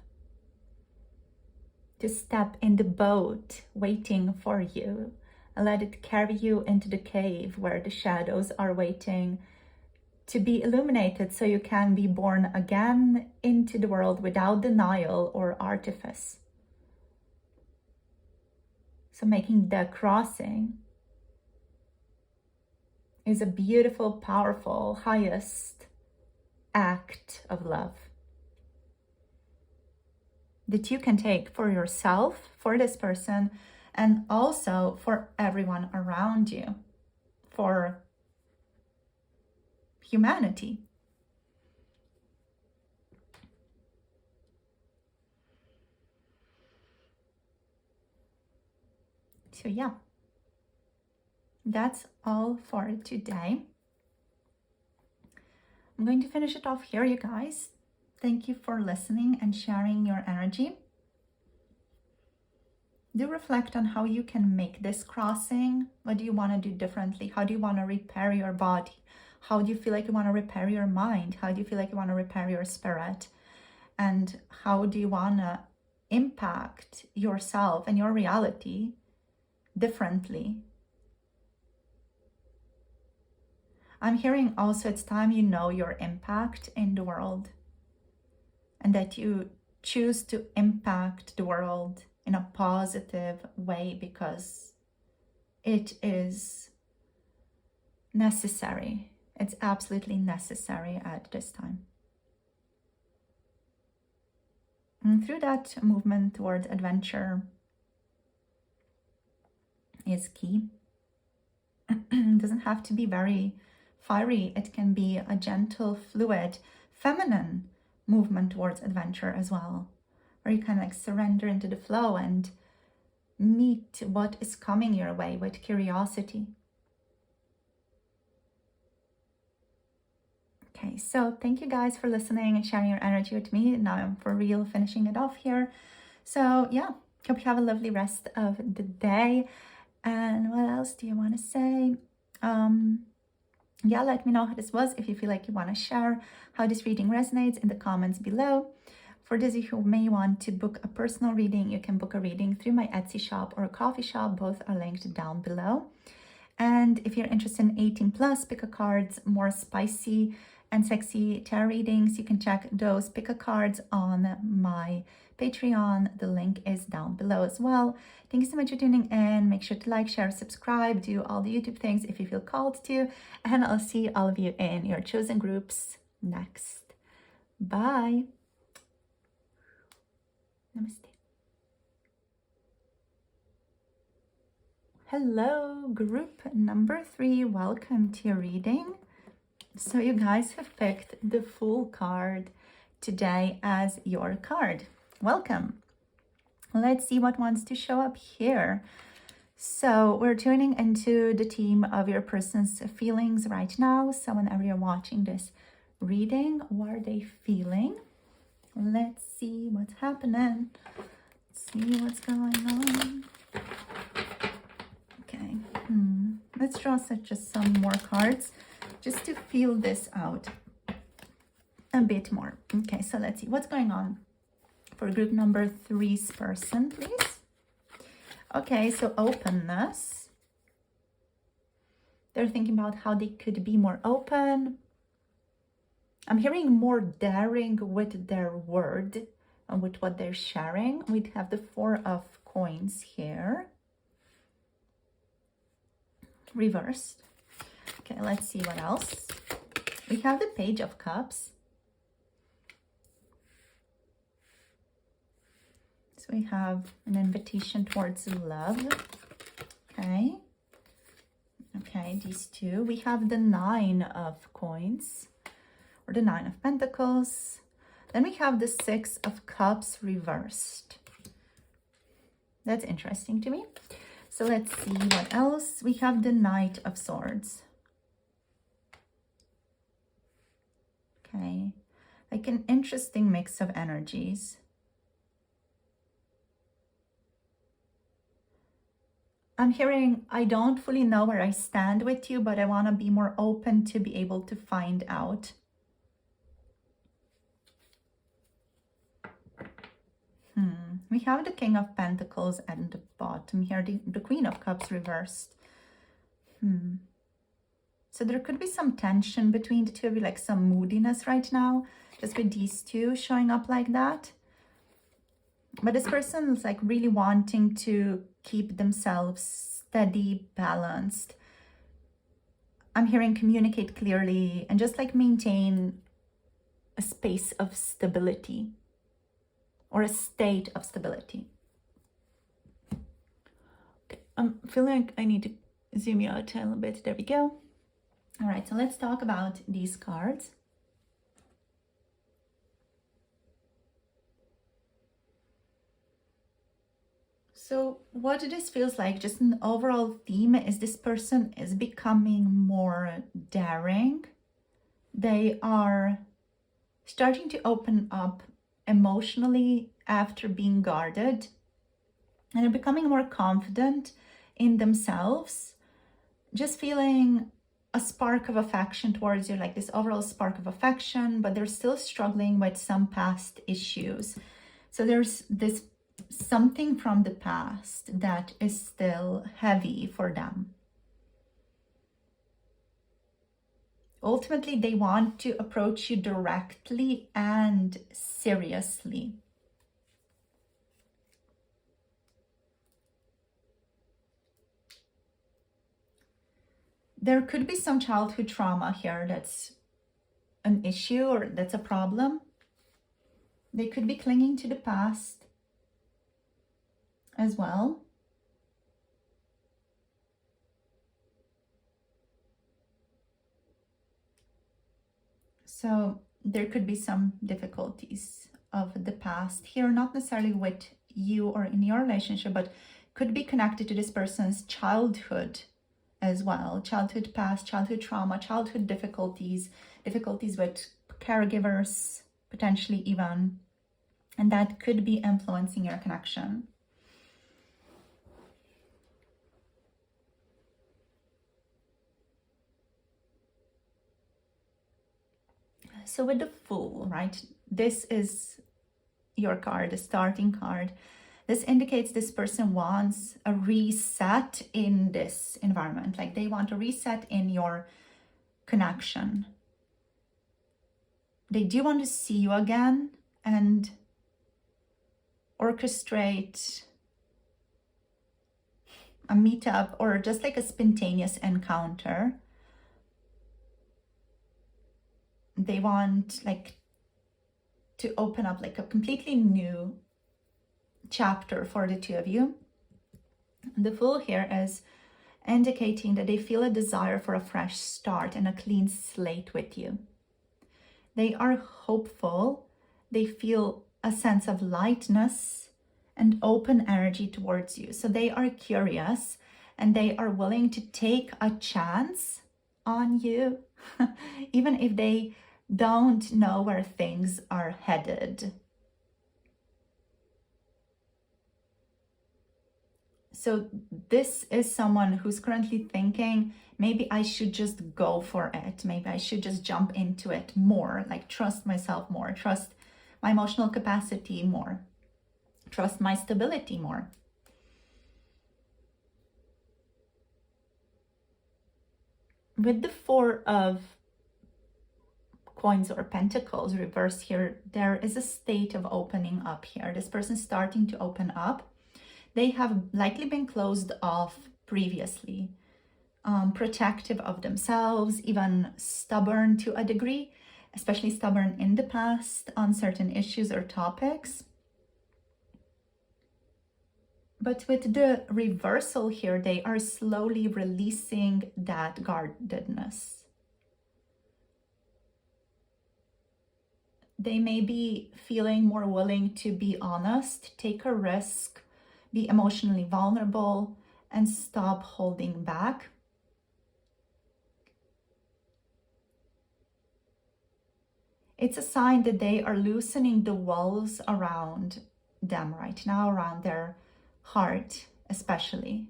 To step in the boat waiting for you and let it carry you into the cave where the shadows are waiting to be illuminated, so you can be born again into the world without denial or artifice. So making the crossing is a beautiful, powerful, highest act of love that you can take for yourself, for this person, and also for everyone around you, for humanity. So yeah, that's all for today. I'm going to finish it off here, you guys. Thank you for listening and sharing your energy. Do reflect on how you can make this crossing. What do you want to do differently? How do you want to repair your body? How do you feel like you want to repair your mind? How do you feel like you want to repair your spirit? And how do you want to impact yourself and your reality differently? I'm hearing also it's time you know your impact in the world, and that you choose to impact the world in a positive way, because it is necessary. It's absolutely necessary at this time. And through that, movement towards adventure is key. It doesn't have to be very fiery. It can be a gentle, fluid, feminine movement towards adventure as well, where you kind of like surrender into the flow and meet what is coming your way with curiosity. Okay, so thank you guys for listening and sharing your energy with me. Now I'm for real finishing it off here. So yeah, hope you have a lovely rest of the day. And what else do you want to say? Yeah, let me know how this was. If you feel like you want to share how this reading resonates in the comments below. For those of you who may want to book a personal reading, you can book a reading through my Etsy shop or a coffee shop. Both are linked down below. And if you're interested in 18 plus, pick a cards, more spicy and sexy tarot readings, you can check those pick a cards on my Patreon. The link is down below as well. Thank you so much for tuning in. Make sure to like, share, subscribe, do all the YouTube things if you feel called to, and I'll see all of you in your chosen groups next. Bye. Namaste. Hello, group number 3. Welcome to your reading. So you guys have picked the Fool card today as your card. Welcome. Let's see what wants to show up here. So we're tuning into the theme of your person's feelings right now. So whenever you're watching this reading, what are they feeling? Let's see what's happening. Let's see what's going on. Okay. Let's draw just some more cards just to feel this out a bit more. Okay, so let's see what's going on for group number 3's person, please. Okay, so openness. They're thinking about how they could be more open. I'm hearing more daring with their word and with what they're sharing. We have the 4 of coins here. Reversed. Okay, let's see what else. We have the Page of Cups. So we have an invitation towards love. Okay. Okay, these 2. We have the 9 of coins, or the 9 of Pentacles. Then we have the 6 of Cups reversed. That's interesting to me. So let's see what else. We have the Knight of Swords. Okay, like an interesting mix of energies. I'm hearing, I don't fully know where I stand with you, but I want to be more open to be able to find out. We have the King of Pentacles at the bottom here, the Queen of Cups reversed. So there could be some tension between the 2 of you, like some moodiness right now, just with these 2 showing up like that. But this person is like really wanting to keep themselves steady, balanced. I'm hearing communicate clearly and just like maintain a space of stability or a state of stability. Okay, I'm feeling like I need to zoom you out a little bit. There we go. All right, so let's talk about these cards. So what this feels like, just an overall theme, is this person is becoming more daring. They are starting to open up emotionally after being guarded, and they're becoming more confident in themselves, just feeling a spark of affection towards you, like this overall spark of affection, but they're still struggling with some past issues. So there's this something from the past that is still heavy for them. Ultimately, they want to approach you directly and seriously. There could be some childhood trauma here that's an issue or that's a problem. They could be clinging to the past as well. So there could be some difficulties of the past here, not necessarily with you or in your relationship, but could be connected to this person's childhood as well. Childhood past, childhood trauma, childhood difficulties with caregivers, potentially even. And that could be influencing your connection. So with the Fool, right? This is your card, the starting card. This indicates this person wants a reset in this environment. Like they want a reset in your connection. They do want to see you again and orchestrate a meetup or just like a spontaneous encounter. They want like to open up like a completely new chapter for the two of you. The Fool here is indicating that they feel a desire for a fresh start and a clean slate with you. They are hopeful. They feel a sense of lightness and open energy towards you. So they are curious and they are willing to take a chance on you, even if they don't know where things are headed. So this is someone who's currently thinking, maybe I should just go for it. Maybe I should just jump into it more, like trust myself more, trust my emotional capacity more, trust my stability more. With the Four of Coins or Pentacles reversed here, there is a state of opening up here. This person's starting to open up. They have likely been closed off previously, protective of themselves, even stubborn to a degree, especially stubborn in the past on certain issues or topics. But with the reversal here, they are slowly releasing that guardedness. They may be feeling more willing to be honest, take a risk, be emotionally vulnerable, and stop holding back. It's a sign that they are loosening the walls around them right now, around their heart especially.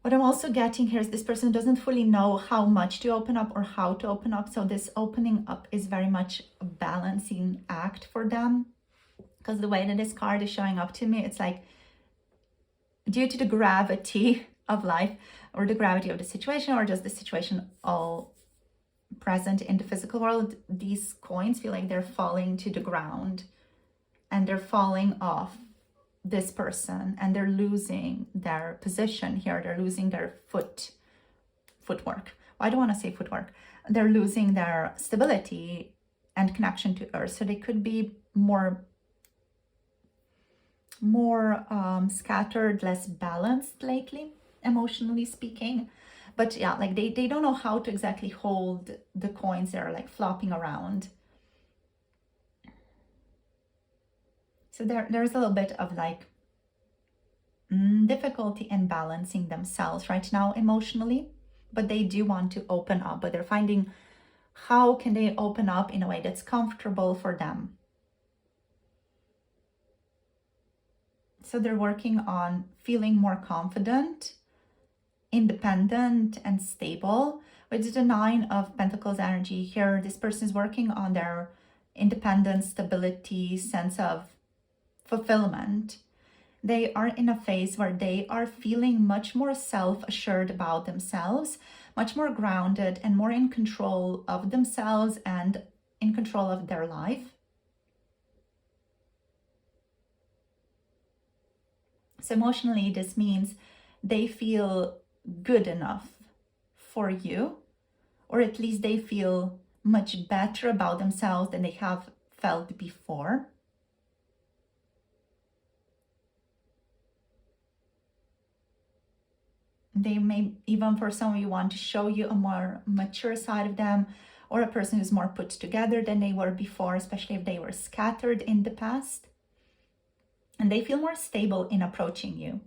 What I'm also getting here is this person doesn't fully know how much to open up or how to open up. So this opening up is very much a balancing act for them. Because the way that this card is showing up to me, it's like due to the gravity of life or the gravity of the situation or just the situation all present in the physical world, these coins feel like they're falling to the ground and they're falling off this person and they're losing their position here. They're losing their footwork. I don't want to say footwork. They're losing their stability and connection to earth. So they could be more scattered, less balanced lately, emotionally speaking. But yeah, like they don't know how to exactly hold the coins. They're like flopping around. So there's a little bit of like difficulty in balancing themselves right now emotionally, but they do want to open up, but they're finding how can they open up in a way that's comfortable for them. So they're working on feeling more confident, independent, and stable. With the Nine of Pentacles energy here, this person is working on their independence, stability, sense of fulfillment. They are in a phase where they are feeling much more self-assured about themselves, much more grounded and more in control of themselves and in control of their life. So emotionally, this means they feel good enough for you, or at least they feel much better about themselves than they have felt before. They may even, for some of you, want to show you a more mature side of them, or a person who's more put together than they were before, especially if they were scattered in the past. And they feel more stable in approaching you.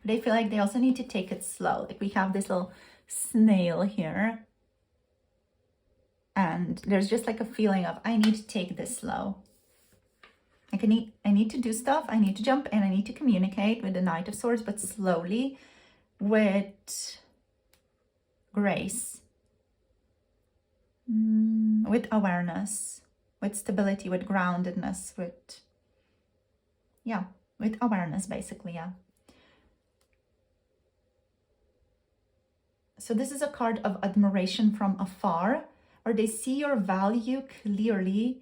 But they feel like they also need to take it slow. Like we have this little snail here. And there's just like a feeling of, I need to take this slow. Like I need to do stuff. I need to jump in. I need to communicate with the Knight of Swords, but slowly, with grace, with awareness, with stability, with groundedness, with awareness, basically, yeah. So this is a card of admiration from afar, or they see your value clearly,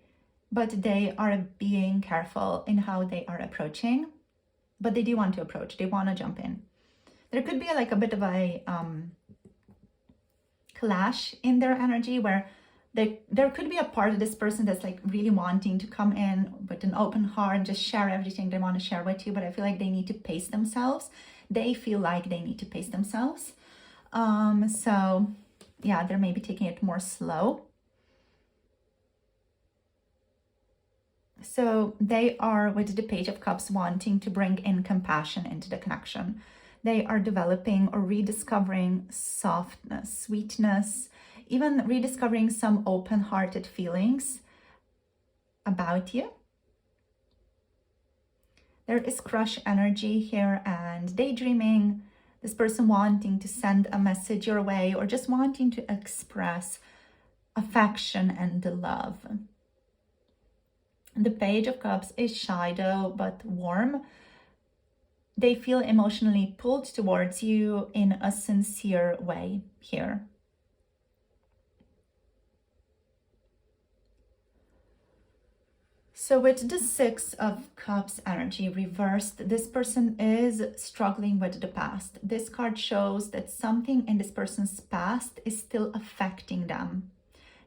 but they are being careful in how they are approaching. But they do want to approach, they want to jump in. There could be like a bit of a clash in their energy where there could be a part of this person that's like really wanting to come in with an open heart and just share everything they want to share with you, but I feel like they need to pace themselves. They feel like they need to pace themselves. So yeah, they're maybe taking it more slow. So they are, with the Page of Cups, wanting to bring in compassion into the connection. They are developing or rediscovering softness, sweetness, even rediscovering some open-hearted feelings about you. There is crush energy here and daydreaming. This person wanting to send a message your way or just wanting to express affection and love. The Page of Cups is shy though, but warm. They feel emotionally pulled towards you in a sincere way here. So with the Six of Cups energy reversed, this person is struggling with the past. This card shows that something in this person's past is still affecting them.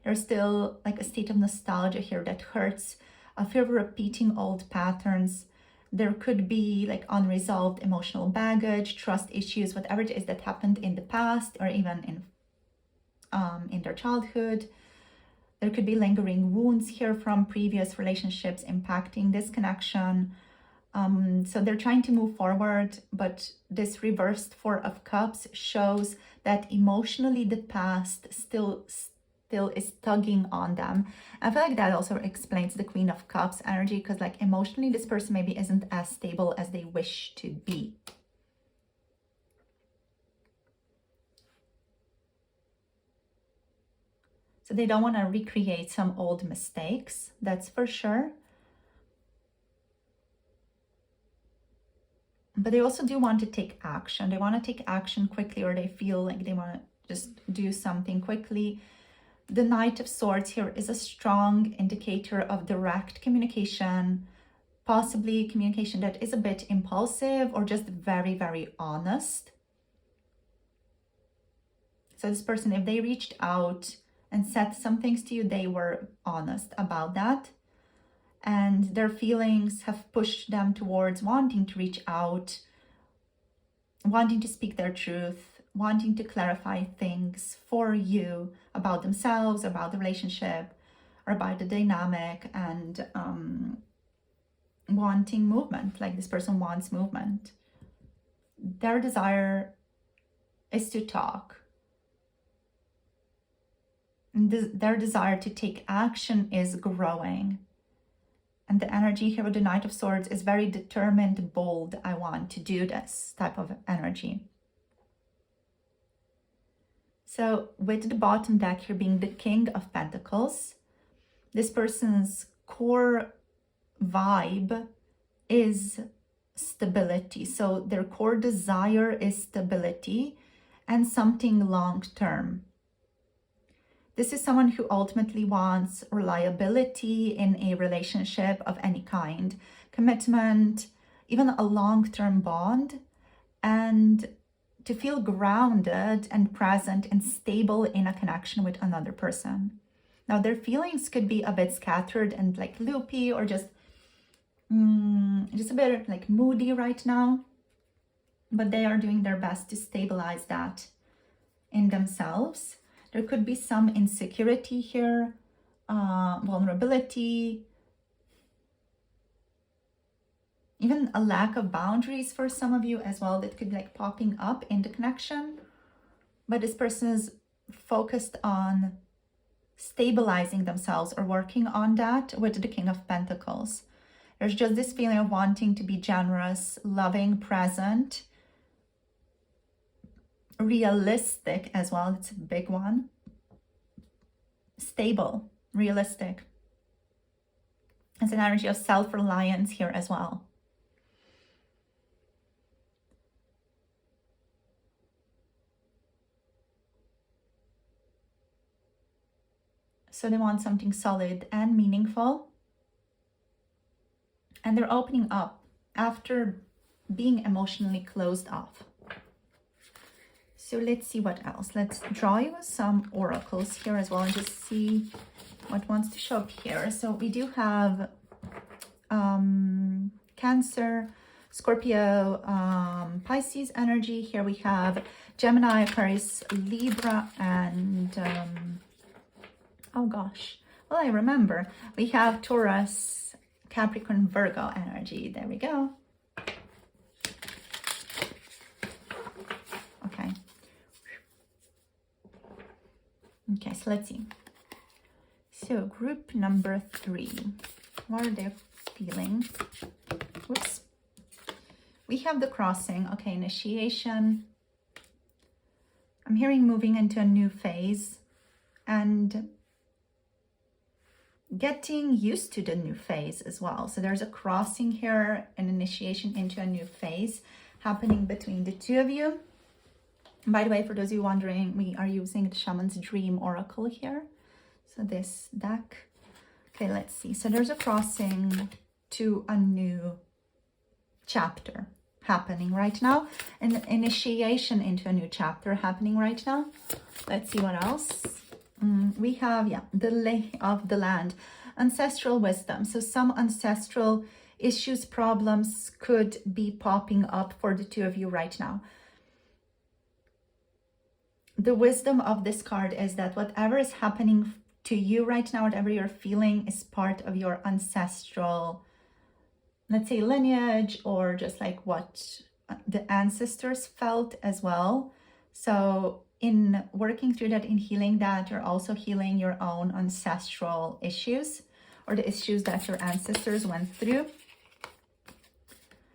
There's still like a state of nostalgia here that hurts, a fear of repeating old patterns. There could be like unresolved emotional baggage, trust issues, whatever it is that happened in the past or even in their childhood. There could be lingering wounds here from previous relationships impacting this connection. So they're trying to move forward, but this reversed Four of Cups shows that emotionally the past still is tugging on them. I feel like that also explains the Queen of Cups energy, because like emotionally this person maybe isn't as stable as they wish to be. So they don't want to recreate some old mistakes, that's for sure. But they also do want to take action. They want to take action quickly, or they feel like they want to just do something quickly. The Knight of Swords here is a strong indicator of direct communication, possibly communication that is a bit impulsive or just very, very honest. So this person, if they reached out and said some things to you, they were honest about that. And their feelings have pushed them towards wanting to reach out, wanting to speak their truth, wanting to clarify things for you about themselves, about the relationship, or about the dynamic, and wanting movement. Like this person wants movement. Their desire is to talk. And their desire to take action is growing. And the energy here with the Knight of Swords is very determined, bold. I want to do this type of energy. So with the bottom deck here being the King of Pentacles, this person's core vibe is stability. So their core desire is stability and something long-term. This is someone who ultimately wants reliability in a relationship of any kind, commitment, even a long-term bond, and to feel grounded and present and stable in a connection with another person. Now, their feelings could be a bit scattered and like loopy, or just a bit like moody right now, but they are doing their best to stabilize that in themselves. There could be some insecurity here, vulnerability, even a lack of boundaries for some of you as well that could be like popping up in the connection. But this person is focused on stabilizing themselves or working on that with the King of Pentacles. There's just this feeling of wanting to be generous, loving, present, realistic as well. It's a big one. Stable, realistic. It's an energy of self-reliance here as well. So they want something solid and meaningful. And they're opening up after being emotionally closed off. So let's see what else. Let's draw you some oracles here as well and just see what wants to show up here. So we do have Cancer, Scorpio, Pisces energy. Here we have Gemini, Aquarius, Libra, and oh gosh, well, I remember. We have Taurus, Capricorn, Virgo energy. There we go. Okay. Okay, so let's see. So group number 3, what are they feeling? Whoops. We have the crossing. Okay, initiation. I'm hearing moving into a new phase and getting used to the new phase as well. So there's a crossing here, an initiation into a new phase happening between the two of you. By the way, for those of you wondering, we are using the Shaman's Dream Oracle here. So this deck. Okay, let's see. So there's a crossing to a new chapter happening right now. An initiation into a new chapter happening right now. Let's see what else. We have, the lay of the land, ancestral wisdom. So some ancestral issues, problems could be popping up for the two of you right now. The wisdom of this card is that whatever is happening to you right now, whatever you're feeling, is part of your ancestral, let's say, lineage, or just like what the ancestors felt as well. So in working through that, in healing that, you're also healing your own ancestral issues or the issues that your ancestors went through.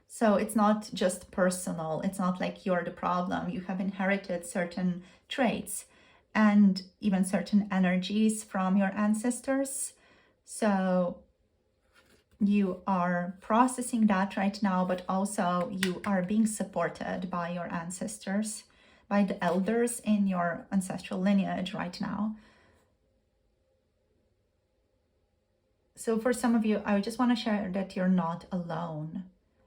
So it's not just personal. It's not like you're the problem. You have inherited certain traits and even certain energies from your ancestors. So you are processing that right now, but also you are being supported by your ancestors, by the elders in your ancestral lineage right now. So for some of you, I just want to share that you're not alone.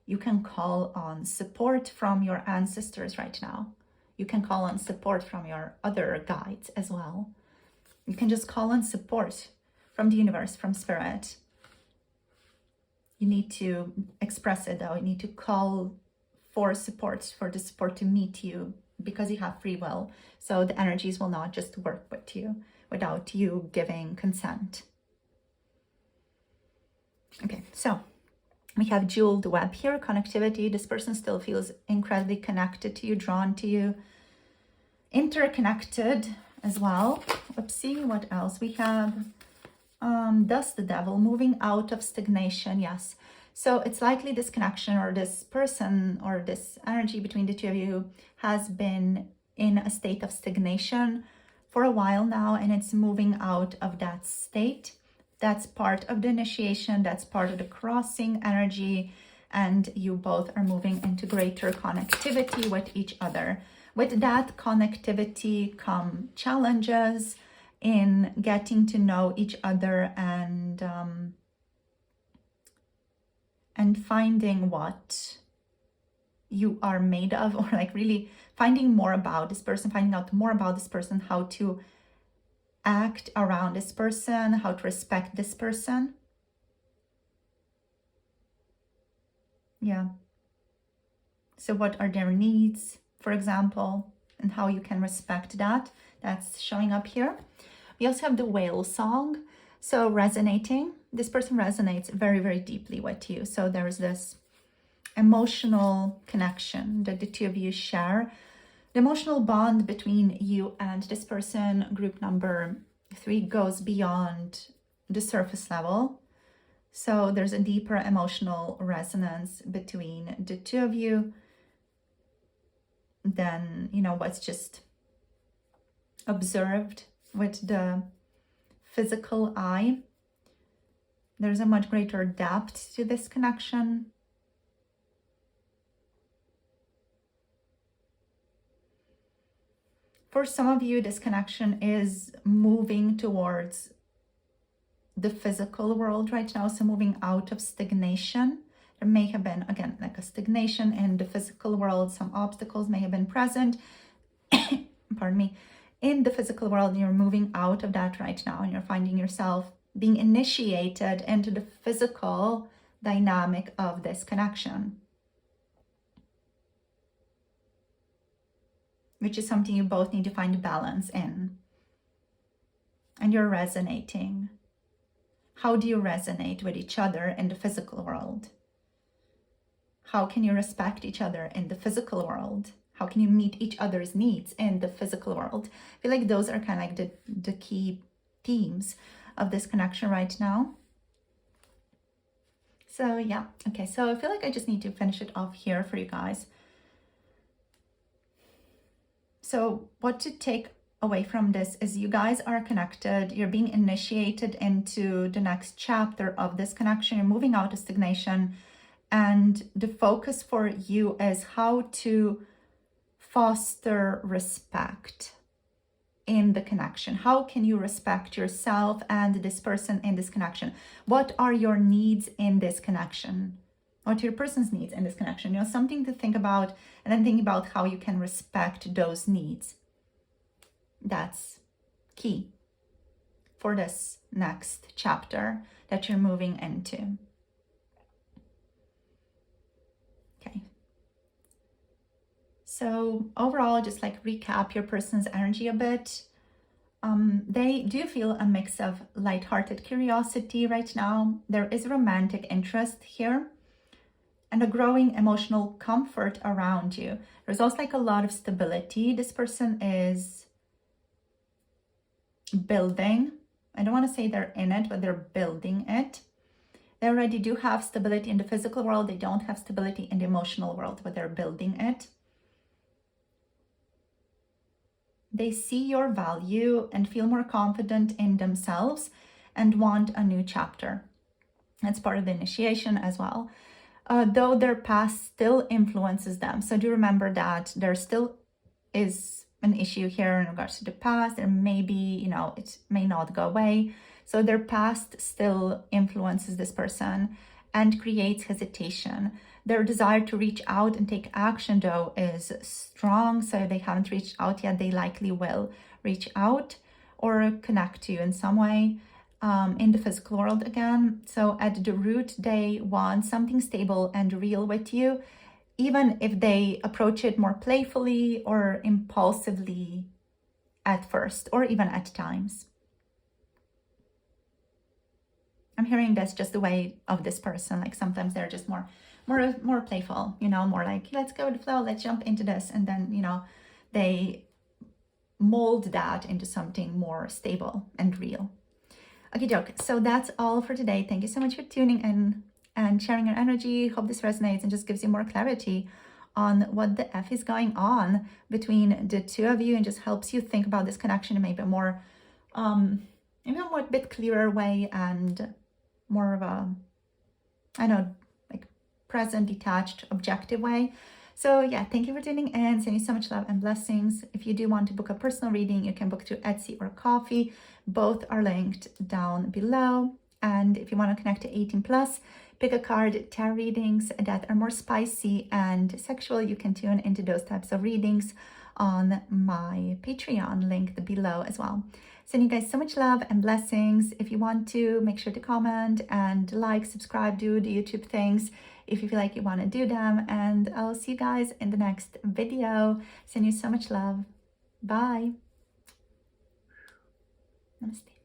You can call on support from your ancestors right now. You can call on support from your other guides as well. You can just call on support from the universe, from spirit. You need to express it though. You need to call for support, for the support to meet you, because you have free will. So the energies will not just work with you without you giving consent. Okay, so we have jeweled web here, connectivity. This person still feels incredibly connected to you, drawn to you, interconnected as well. Let's see what else we have. Thus the devil, moving out of stagnation. Yes. So it's likely this connection or this person or this energy between the two of you has been in a state of stagnation for a while now, and it's moving out of that state. That's part of the initiation. That's part of the crossing energy. And you both are moving into greater connectivity with each other. With that connectivity come challenges in getting to know each other and finding what you are made of, or like really finding more about this person, finding out more about this person, how to act around this person, how to respect this person. Yeah. So what are their needs, for example, and how you can respect that. That's showing up here. We also have the whale song. So resonating, this person resonates very, very deeply with you. So there's this emotional connection that the two of you share. The emotional bond between you and this person, group number 3, goes beyond the surface level. So there's a deeper emotional resonance between the two of you than, what's just observed with the physical eye. There's a much greater depth to this connection. For some of you, this connection is moving towards the physical world right now, so moving out of stagnation. There may have been, again, like a stagnation in the physical world. Some obstacles may have been present, pardon me, in the physical world, and you're moving out of that right now, and you're finding yourself being initiated into the physical dynamic of this connection, which is something you both need to find balance in. And you're resonating. How do you resonate with each other in the physical world? How can you respect each other in the physical world? How can you meet each other's needs in the physical world? I feel like those are kind of like the key themes of this connection right now. So yeah, okay, so I feel like I just need to finish it off here for you guys. So what to take away from this is you guys are connected. You're being initiated into the next chapter of this connection. You're moving out of stagnation. And the focus for you is how to foster respect in the connection. How can you respect yourself and this person in this connection? What are your needs in this connection? What are your person's needs in this connection? You know, something to think about, and then think about how you can respect those needs. That's key for this next chapter that you're moving into. Okay. So overall, just like recap your person's energy a bit. They do feel a mix of lighthearted curiosity right now. There is romantic interest here and a growing emotional comfort around you. There's also like a lot of stability. This person is building. I don't want to say they're in it, but they're building it. They already do have stability in the physical world. They don't have stability in the emotional world, but they're building it. They see your value and feel more confident in themselves and want a new chapter. That's part of the initiation as well. Though their past still influences them. So do remember that there still is an issue here in regards to the past. There may be, you know, it may not go away. So their past still influences this person and creates hesitation. Their desire to reach out and take action, though, is strong. So if they haven't reached out yet, they likely will reach out or connect to you in some way in the physical world again. So at the root, they want something stable and real with you, even if they approach it more playfully or impulsively at first, or even at times. I'm hearing that's just the way of this person. Like sometimes they're just more playful, you know, more like, let's go with the flow, let's jump into this. And then, you know, they mold that into something more stable and real. Okay, doke. So that's all for today. Thank you so much for tuning in and sharing your energy. Hope this resonates and just gives you more clarity on what the F is going on between the two of you, and just helps you think about this connection in maybe a more, maybe a more bit clearer way, and more of a, I know, like present, detached, objective way. So yeah, thank you for tuning in. Sending you so much love and blessings. If you do want to book a personal reading, you can book through Etsy or Coffee. Both are linked down below. And if you want to connect to 18 plus, pick a card. Tarot readings that are more spicy and sexual, you can tune into those types of readings on my Patreon, linked below as well. Sending you guys so much love and blessings. If you want to, make sure to comment and like, subscribe, do the YouTube things if you feel like you want to do them. And I'll see you guys in the next video. Send you so much love. Bye. Namaste.